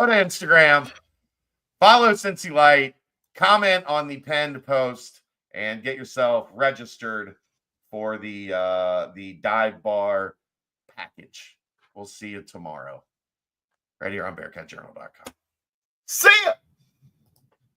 to Instagram, follow Cincy Light, comment on the pinned post, and get yourself registered for the dive bar package. We'll see you tomorrow. Right here on BearcatJournal.com. See ya!